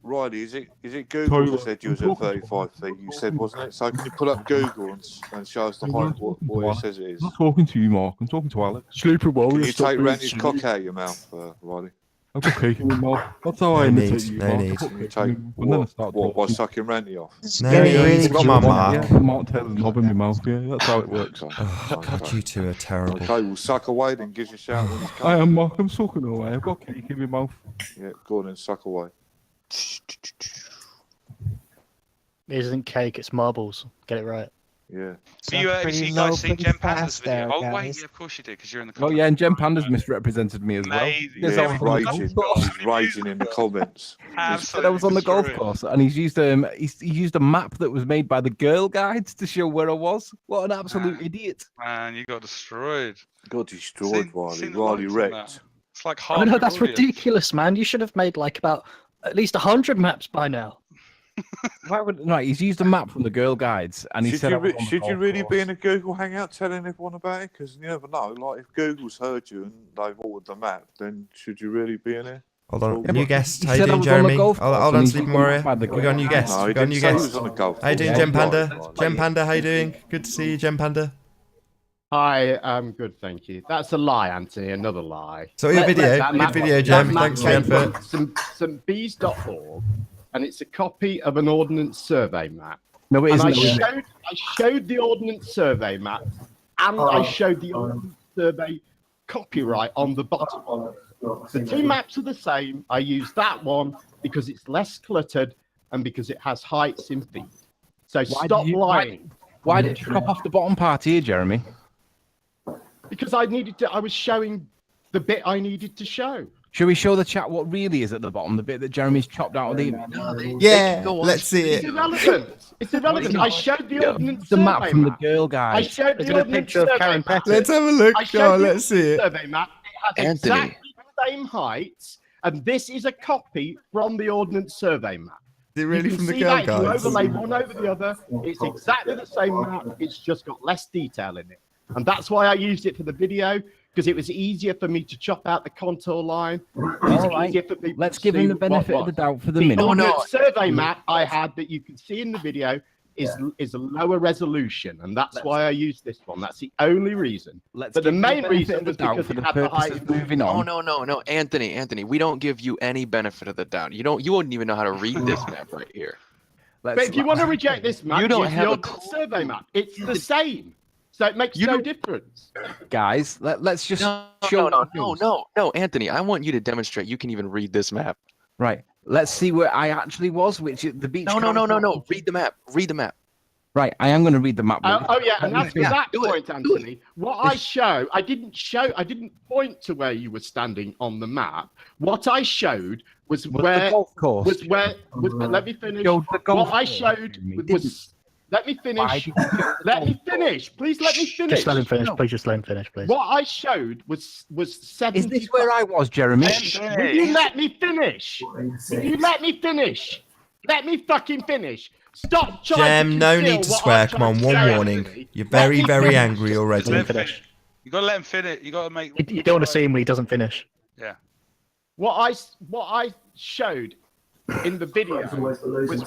Riley, is it Google that said you was at 35 feet? You said, wasn't it? So can you pull up Google and show us the height, what it says it is? I'm not talking to you, Mark. I'm talking to Alex. Sleeper Warrior. Can you take Randy's cock out of your mouth, Riley? I've got cake in my mouth. That's how I imitate you, No Mark. need. Can you take what by sucking Randy off? No need. Come on, Mark. Yeah, Mark Taylor's knob in my mouth. Yeah, that's how it works. Oh, God, you two are terrible. Okay, we'll suck away then. Gives you a shout when he's I coming. am Mark. I'm sucking away. I've got cake in my mouth. Yeah, go on and suck away. It isn't cake, it's marbles. Get it right. Yeah. Have you guys seen Jem Panda's video? Oh, wait, yeah, of course you did, because you're in the Oh, yeah, and Jem Panda's misrepresented me as well. Amazing. Yes, Yeah, I was on the raging, golf course. he's raging in the comments. He said I was on the golf course, and he's used he used a map that was made by the Girl Guides to show where I was. What an absolute idiot! Man, you got destroyed. Got destroyed, Riley wrecked. It's like half Oh no, your that's audience. ridiculous, man. You should have made like about at least 100 maps by now. Why would no? He's used a map from the Girl Guides, and he said, Should you really be in a Google Hangout telling everyone about it? Because you never know. Like, if Google's heard you and they've ordered the map, then should you really be in it? Hold on, Yeah, new but guest. he How you said I doing, was on the Jeremy? golf Hold course on, and Sleeping he's Warrior. by the We got a new golf guest. course. No, We he got a new didn't say he guest. was on the golf How you course. doing, Yeah, Gem he was. Panda? Gem Panda, how you doing? Good to see you, Gem Panda. Hi, I'm good, thank you. That's a lie, Anthony. Another lie. So your video, that good map- video, Jem. that map Thanks for the came from effort. Stbees.org, and it's a copy of an Ordnance Survey map. No, it And isn't. I showed the Ordnance Survey map, and I showed the Ordnance Survey copyright on the bottom. The two maps are the same. I used that one because it's less cluttered and because it has heights in feet. So stop lying. Why did you crop off the bottom part here, Jeremy? Because I was showing the bit I needed to show. Should we show the chat what really is at the bottom, the bit that Jeremy's chopped out of the image? Yeah, let's see It's it. irrelevant. It's irrelevant. I showed the Ordnance The map Survey from the map. Girl I Guide. showed the Ordnance Survey map. Let's have a look. I Go showed on, the let's see it. Survey map. It has Anthony. exactly the same heights, and this is a copy from the Ordnance Survey map. Is it really You can from the see Girl that if you Guides? overlay one over the other, it's exactly the same map. It's just got less detail in it, and that's why I used it for the video, because it was easier for me to chop out the contour line. It's All right. easier for people Let's to give him see the benefit what of the was. doubt for the The minute. Ordnance Survey map I had that you can see in the video is a lower resolution, and that's why I used this one. That's the only reason. Let's But the give him main benefit reason of the was doubt because for it the had the purpose height. of moving on. No, Anthony, we don't give you any benefit of the doubt. You wouldn't even know how to read this map right here. But if you want to reject this map, You don't use have the a Ordnance Survey map. It's the same, so it makes no difference. Guys, let's just show. No, Anthony, I want you to demonstrate you can even read this map. Right. Let's see where I actually was, which is the beach. No. Read the map. Read the map. Right, I am going to read the map. Oh yeah, and that's Yeah, that do it, point, Anthony. What I didn't point to where you were standing on the map. What I showed was the where golf course. let me finish. Showed the golf What I course, showed Jeremy, was let me finish. Let me finish. Please let me finish. Just let him finish. Please just let him finish, please. What I showed was 70. Is this where I was, Jeremy? Will you let me finish? Will you let me finish? Let me fucking finish. Stop trying Jem, to no conceal need to what swear. I'm Come on, trying to one say, warning. Anthony. You're Let very, me very finish. angry already. Let him finish. You got to let him finish. You got to make. You don't want to see him when he doesn't finish. Yeah. What I showed in the video was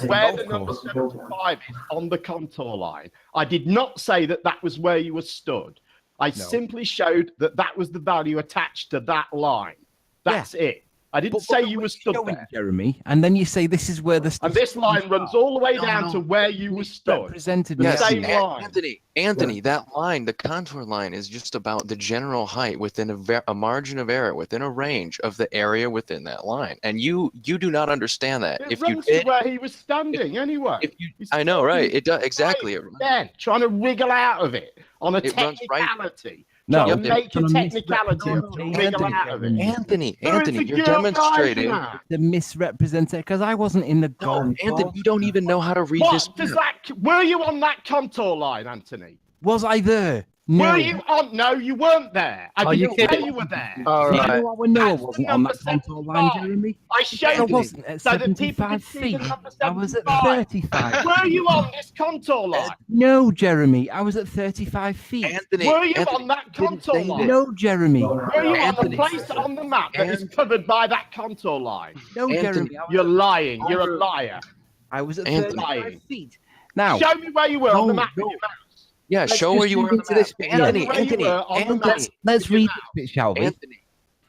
where the number 75 is on the contour line. I did not say that that was where you were stood. I simply showed that that was the value attached to that line. That's it. I didn't say you were stood there. Jeremy, and then you say this is where the... And this line runs all the way down to where you were stood. Represented the same line. Anthony, that line, the contour line, is just about the general height within a margin of error, within a range of the area within that line. And you do not understand that. It runs to where he was standing anyway. I know, right? It does exactly. Yeah, trying to wriggle out of it on a technicality. No, you make a technicality wriggle out of it. Anthony, you're demonstrating the misrepresentation because I wasn't in the goal. Anthony, you don't even know how to read this. Were you on that contour line, Anthony? Was I there? No. Were you on? No, you weren't there. I didn't say you were there. All right. You know what? No, I wasn't on that contour line, Jeremy. I showed you. I wasn't at 75 feet. I was at 35. Were you on this contour line? No, Jeremy. I was at 35 feet. Anthony, were you on that contour line? No, Jeremy. Were you on the place on the map that is covered by that contour line? No, Jeremy. You're lying. You're a liar. I was at 35 feet. Now, show me where you were on the map. Yeah, show where you were on the map. Anthony, let's read this bit, shall we?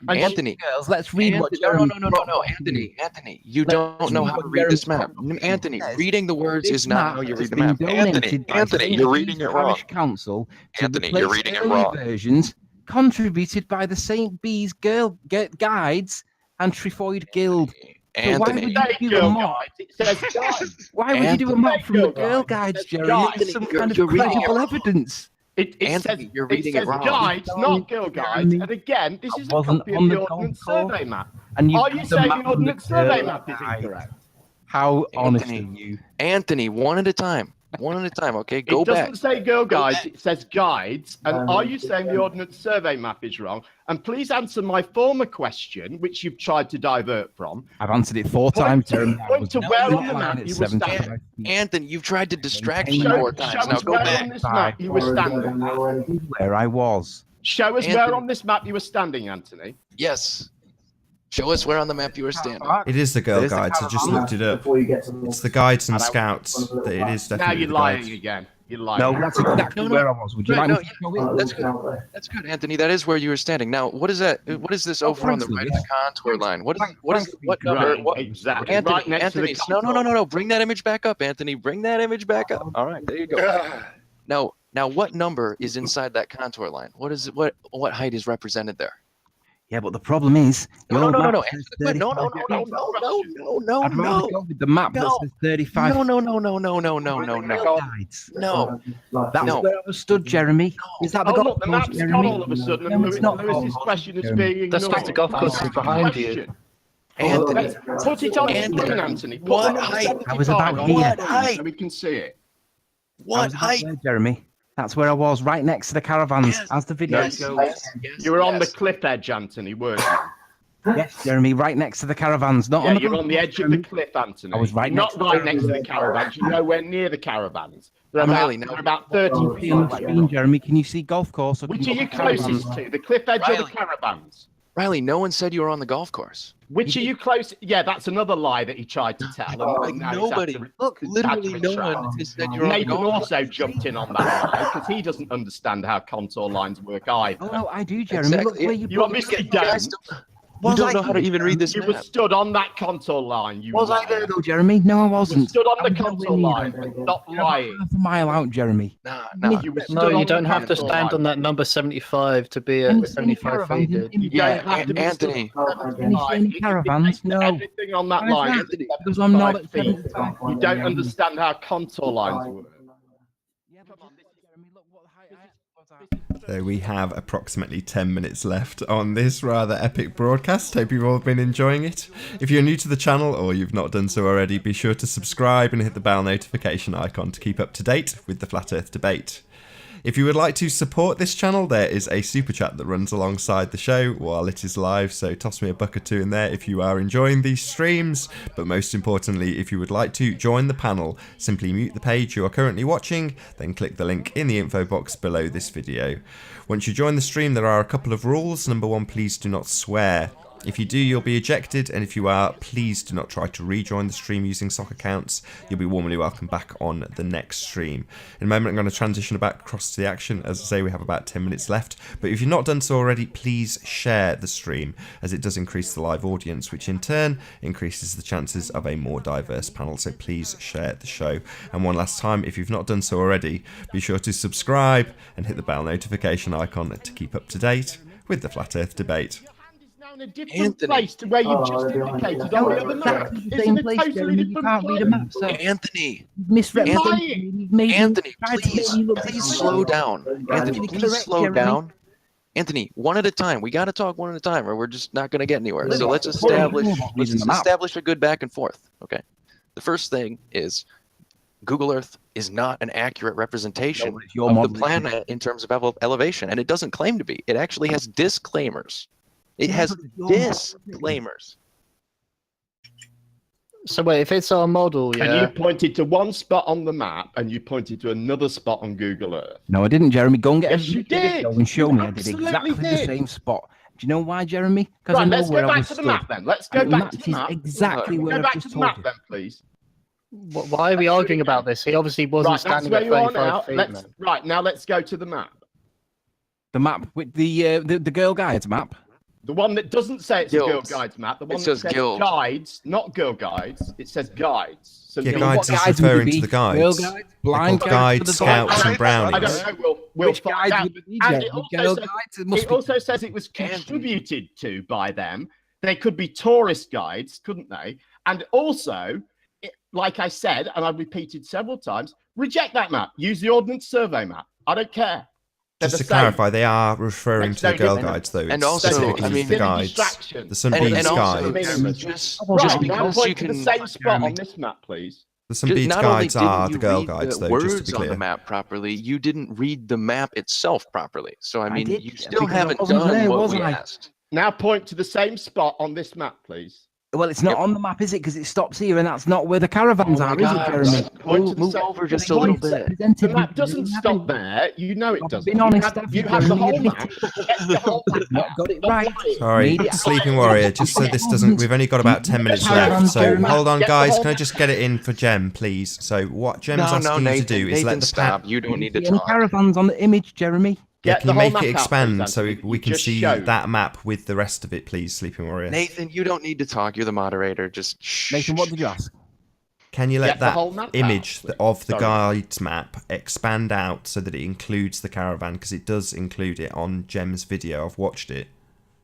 Anthony, girls, let's read what Jeremy... No, Anthony, you don't know how to read this map. Anthony, reading the words is not how you read the map. Anthony, you're reading it wrong. Council Anthony, you're reading it wrong. Versions contributed by the St. Bees Girl Guides and Trefoil Guild. So why would you do a mock? Why would you do a mock from the Girl Guides, Jerry? It's some kind of credible evidence. It says guides, not Girl Guides. And again, this is a copy of the Ordnance Survey map. Are you saying the Ordnance Survey map is incorrect? How honest are you? Anthony, one at a time. One at a time, okay? Go back. It doesn't say Girl Guides, it says guides. And are you saying the Ordnance Survey map is wrong? And please answer my former question, which you've tried to divert from. I've answered it 4 times. Point to where on the map you were standing. Anthony, you've tried to distract me 4 times. Now go back. On this map you were standing. Where I was. Show us where on this map you were standing, Anthony. Yes. Show us where on the map you were standing. It is the Girl Guides. I just looked it up. It's the Guides and Scouts. It is definitely now you're the lying Guides. again. You're lying. No, that's exactly where I was. Would you like me to show it? That's good. That's good, Anthony. That is where you were standing. Now, what is that? What is this over on the right of the contour line? What number? What, exactly. Anthony, right next Anthony, to the no. Bring that image back up, Anthony. Bring that image back up. All right, there you go. Now, what number is inside that contour line? What is it? What height is represented there? Yeah, but the problem is, no. I'd With rather go with the map that says 35. No. That's where I was stood, Jeremy. Is that the golf look, the course, map's Jeremy? gone all of a sudden. No, it's not. Lewis's question is being ignored. That's not the golf course is behind you. Anthony, put it on screen, Anthony. What height? I was about here. What height? So we can see it. What height? There, Jeremy. That's where I was, right next to the caravans, as the video shows. You were on the cliff edge, Anthony, weren't you? Yes, Jeremy, right next to the caravans. Not on the you're on the edge of the cliff, Anthony. I was right not right next to the caravans. You're nowhere near the caravans. They're about 30 feet on the screen, Jeremy. Can you see golf course? Which are you closest to, the cliff edge or the caravans? Riley, no one said you were on the golf course. Which are you close? Yeah, that's another lie that he tried to tell. Nobody. Look, literally no one has said you're on the golf course. Nathan also jumped in on that lie because he doesn't understand how contour lines work either. Oh, no, I do, Jeremy. Look where you obviously don't. You don't know how to even read this You map. were stood on that contour line. Was I there though, Jeremy? No, I wasn't. You stood on the contour line. Stop lying. Half a mile out, Jeremy. No, you don't have to stand on that number 75 to be at 75 feet. Anthony. Caravans, no. Everything on that line. Because I'm not at 75. You don't understand how contour lines work. So we have approximately 10 minutes left on this rather epic broadcast. Hope you've all been enjoying it. If you're new to the channel or you've not done so already, be sure to subscribe and hit the bell notification icon to keep up to date with the Flat Earth debate. If you would like to support this channel, there is a super chat that runs alongside the show while it is live, so toss me a buck or two in there if you are enjoying these streams. But most importantly, if you would like to join the panel, simply mute the page you are currently watching, then click the link in the info box below this video. Once you join the stream, there are a couple of rules. Number one, please do not swear. If you do, you'll be ejected, and if you are, please do not try to rejoin the stream using sock accounts. You'll be warmly welcome back on the next stream. In a moment, I'm going to transition back across to the action. As I say, we have about 10 minutes left, but if you've not done so already, please share the stream, as it does increase the live audience, which in turn increases the chances of a more diverse panel. So please share the show. And one last time, if you've not done so already, be sure to subscribe and hit the bell notification icon to keep up to date with the Flat Earth debate. In a different place to where you've just indicated on the other map. It's in a totally different place. Anthony, misread. Anthony, please slow down. Anthony, please slow down. Anthony, one at a time. We got to talk one at a time, or we're just not going to get anywhere. So let's establish a good back and forth. Okay. The first thing is Google Earth is not an accurate representation of the planet in terms of elevation, and it doesn't claim to be. It actually has disclaimers. It has disclaimers. So wait, if it's our model, yeah. And you pointed to one spot on the map, and you pointed to another spot on Google Earth. No, I didn't, Jeremy. Go and get Yes, you did. and show me. I did Absolutely exactly the same spot. Do you know why, Jeremy? Because Right, I know let's where go I back was to the stood. map then. Let's go And back that to the is map. exactly where Go I've back just to the told map you. then, please. Why are we arguing about this? He obviously wasn't Right, that's standing where at you are 35 now. feet. Let's, right, now let's go to the map. The map with the Girl Guides map. The one that doesn't say it's a Girl Guilds. Guides map. The It one that says says guilds. guides, not Girl Guides. It says guides. So Yeah, you know guides what is referring to the guides. Girl Guides, They're blind called guides, guides, scouts, and I brownies. don't know. We'll Which find guides out. would it be, And Jeremy? it Girl also says, Guides? It must it be- also says it was contributed to by them. They could be tourist guides, couldn't they? And also, like I said, and I've repeated several times, reject that map. Use the Ordnance Survey map. I don't care. They're Just the to same. clarify, they are referring That's to the no Girl different. Guides, though. And It's also, specifically I mean, the guides, distraction. the Sunbeams and also, guides. just Right, now because point you to the can same spot on this map, please. The Sunbeams not only guides are didn't the you Girl read Guides, the though, just to words be on the clear. map properly, you didn't read the map itself properly. So I mean, did, you still because I haven't wasn't done there, what wasn't we I? asked. Now point to the same spot on this map, please. Well, it's not on the map, is it? Because it stops here, and that's not where the caravans Oh my are, is it, God. Jeremy? Point to the Move same- over just a point little to- bit. The map doesn't stop there. You know it I've doesn't. been honest, You have the Jeremy, whole admit map. it. Get the whole map. Not got it right. Sorry, Media- Sleeping Warrior, just so this doesn't... We've only got about 10 minutes left, so hold on, guys. Can I just get it in for Jem, please? So what Jem's asking you to do is let the stop. You don't need to Any talk. caravans on the image, Jeremy? Yeah, Get can the you whole make map it out, expand please, so Anthony. we You can just see showed. that map with the rest of it, please, Sleeping Warrior? Nathan, you don't need to talk. You're the moderator. Just shh. Nathan, what did you ask? Can you let Get the that whole map out, image please. of the Sorry. guides map expand out so that it includes the caravan? Because it does include it on Jem's video. I've watched it.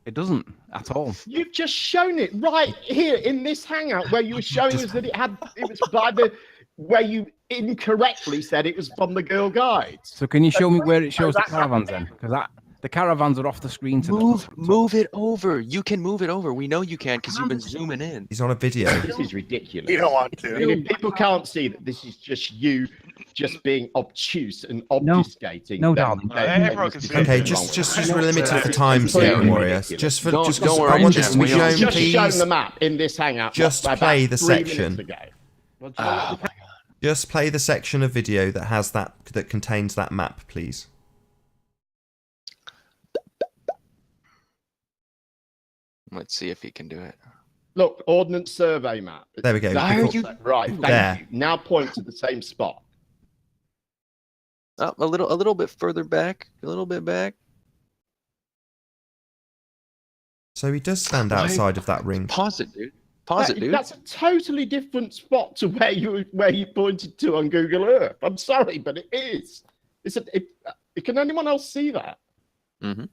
It doesn't at all. You've just shown it right here in this hangout where you were showing us that it was by the where you incorrectly said it was from the Girl Guides. So can you show me where it shows the that's caravans then? Because the caravans are off the screen to Move it over. You can move it over. We know you can because you've been zooming in. He's on a video. This is ridiculous. You don't want I mean, to. if people can't see that this is just you just being obtuse and obfuscating. No, then- darling. then Everyone must can be see Okay, something just wrong with we're it. limited for time, It's Sleeping completely Warrior. ridiculous. Just for Don't just worry, I want this to be Jim, we shown, You've just shown please. the map in this hangout. Just about play the 3 minutes section. ago. Oh my God. Just play the section of video that has that contains that map, please. Let's see if he can do it. Look, Ordnance Survey map. There we go. Exactly Are what you- that- Right, thank There. you. Now point to the same spot. A little bit further back. A little bit back. So he does stand outside of that ring. Pause it, dude. Pause it, dude. That's a totally different spot to where you pointed to on Google Earth. I'm sorry, but it is. Can anyone else see that? Mm-hmm.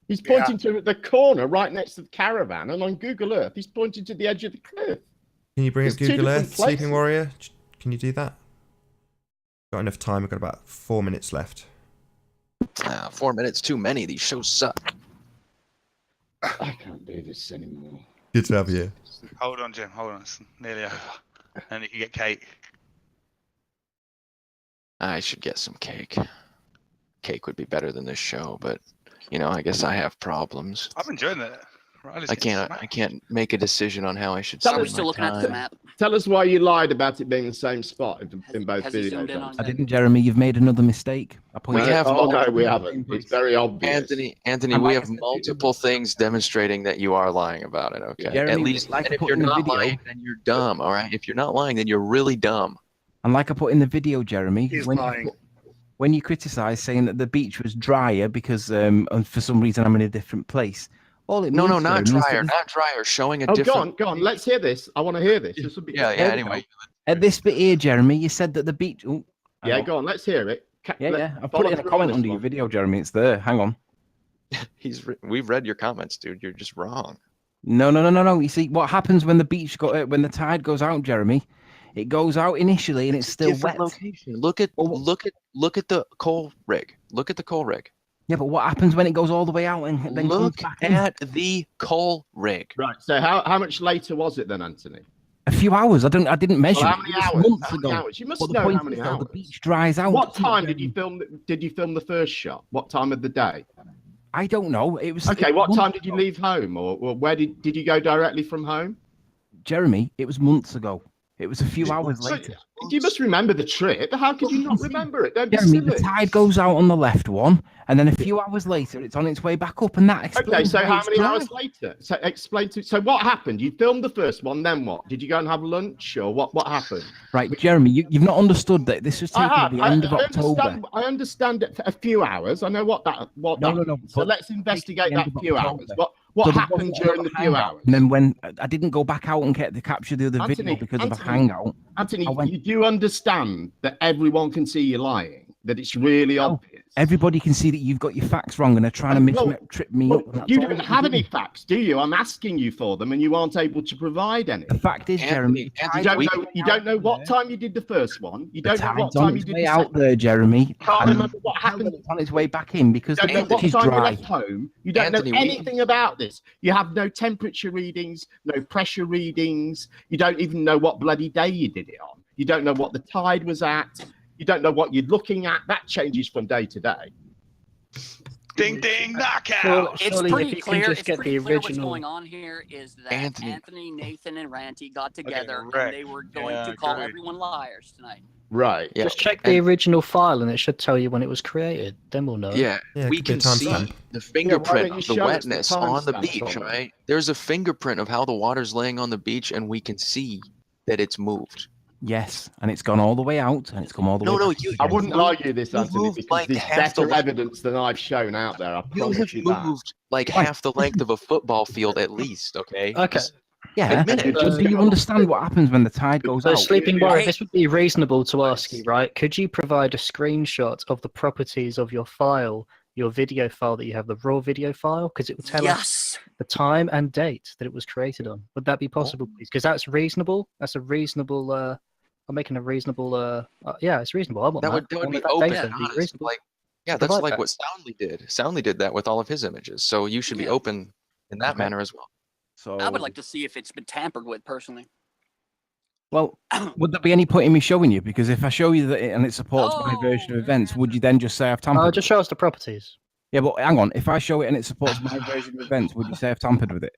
He's pointing to the corner right next to the caravan, and on Google Earth, he's pointing to the edge of the cliff. Can you bring up There's two Google different Earth, Sleeping places. Warrior? Can you do that? Got enough time. I've got about 4 minutes left. 4 minutes too many. These shows suck. I can't do this anymore. Good to have you. Hold on, Jim. Hold on. It's nearly over. And you can get cake. I should get some cake. Cake would be better than this show, but you know, I guess I have problems. I'm enjoying it. I can't make a decision on how I should Are spend we still my looking at the time. map? Tell us why you lied about it being the same spot in both Has he zoomed in videos. on I didn't, Jeremy. You've made another mistake. I pointed We have Oh no, multiple- we haven't. It's very obvious. Anthony, we have multiple things demonstrating that you are lying about it. Okay, Jeremy, at least like I and if put you're in the not video- lying, then you're dumb. All right, if you're not lying, then you're really dumb. And like I put in the video, Jeremy, He's when lying. when you criticise saying that the beach was drier because and for some reason I'm in a different place. All it No, means, not Jeremy, is drier, that not drier. Showing a Oh, different. go on. Let's hear this. I want to hear this. This will be. Yeah. Anyway. At this bit here, Jeremy, you said that the beach. Oh, hang Yeah, on. go on. Let's hear it. Yeah. I put it in a comment under your video, Jeremy. It's there. Hang on. We've read your comments, dude. You're just wrong. No. You see, what happens when when the tide goes out, Jeremy? It goes out initially and it's still Different wet. location. Look at the coal rig. Look at the coal rig. Yeah, but what happens when it goes all the way out and then comes Look back in? at the coal rig. Right. So how much later was it then, Anthony? A few hours. I didn't measure. Well, how it. many It was hours? months How many ago. hours? You must But the know point how many is, though, hours. the beach dries out. What time did you film? Did you film the first shot? What time of the day? I don't know. It was Okay. it What was time months did you ago. leave home, or where did you go directly from home? Jeremy, it was months ago. It was a few hours later. You must remember the trip. How could you not remember it? Don't be Jeremy, silly. the tide goes out on the left one, and then a few hours later, it's on its way back up, and that Okay, explains so why how it's many dry. hours later? So explain to. So what happened? You filmed the first one, then what? Did you go and have lunch, or what happened? Right, Jeremy, you've not understood that this was taken at the end of October. I understand it for a few hours. I know what that. No. So let's investigate the that end of few October. hours. What So there happened wasn't during the another few hangout. hours? And then when I didn't go back out and get to capture the other video because of a hangout. Anthony, I went- you do understand that everyone can see you lying. That it's really obvious. Everybody can see that you've got your facts wrong and are trying to trip me up. and that's You all don't that have you're any doing. facts, do you? I'm asking you for them, and you aren't able to provide any. The fact is, Jeremy, You don't know what time you did the first one. You the don't know what tide's on time you its did way the out second. there, Jeremy. Can't and remember what happened. It's on its way back in because You the don't know beach what is time you dry. left home. You don't Anthony, know anything about this. You have no temperature readings, no pressure readings. You don't even know what bloody day you did it on. You don't know what the tide was at. You don't know what you're looking at. That changes from day to day. Ding ding knockout. It's Surely if pretty you can clear. just It's get pretty the clear what's original- going on here is that Anthony. Anthony, Nathan, and Ranty got together right. and they were going Yeah, to call great. everyone liars tonight. Right. Yeah. Just check the original file, and it should tell you when it was created. Then we'll know. Yeah, Yeah, it we could be a can see timestamp. the fingerprint don't you of the show us the wetness on the timestamps beach, on it? right? There's a fingerprint of how the water's laying on the beach, and we can see that it's moved. Yes, and it's gone all the way out, and it's come all the No, way no, back. you- I wouldn't argue this, You Anthony, moved because like there's half the better length. evidence than I've shown out there. I You promise have you that. moved like half the length of a football field at least, okay? Okay. Yeah, Admit it. but do you understand what happens when the tide goes So, out? Sleeping Warrior, this would be reasonable to ask you, right? Could you provide a screenshot of the properties of your file, your video file that you have, the raw video file? Because it will tell us the time and date that it was created on. Would that be possible, please? Because that's reasonable. That's a reasonable. I'm making a reasonable. Yeah, it's reasonable. I want That would I want be that open data and to be honest. reasonable. Like, yeah, Provide that's like that. what Soundly did. Soundly did that with all of his images. So you should be open in that manner as well. So, I would like to see if it's been tampered with personally. well, would there be any point in me showing you? Because if I show you that and it supports my version of events, would you then just say I've tampered? Just show us the properties. Yeah, but hang on. If I show it and it supports my version of events, would you say I've tampered with it?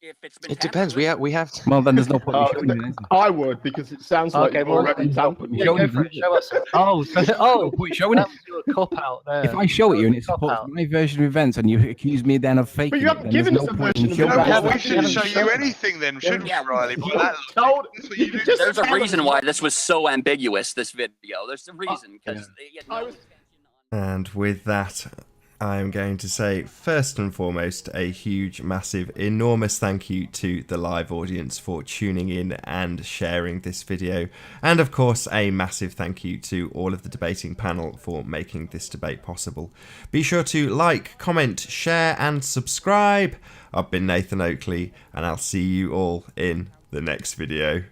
If it's been It depends. We have. Well, then there's no point in showing you. I would, because it sounds like Okay, you've well, already tampered with Show it. me. Show us. Oh, Point showing it. a cop out there. If I show it you and it supports my version of events, and you accuse me then of faking you it, haven't then there's given no us a point in version of showing events. it. Well, we You shouldn't haven't show you shown- anything then, shouldn't we, Riley? By You that told- that's what you do. just There's a tell us reason why this was so ambiguous, this video. There's a reason, because And with that, I am going to say, first and foremost, a huge, massive, enormous thank you to the live audience for tuning in and sharing this video. And of course, a massive thank you to all of the debating panel for making this debate possible. Be sure to like, comment, share, and subscribe. I've been Nathan Oakley, and I'll see you all in the next video.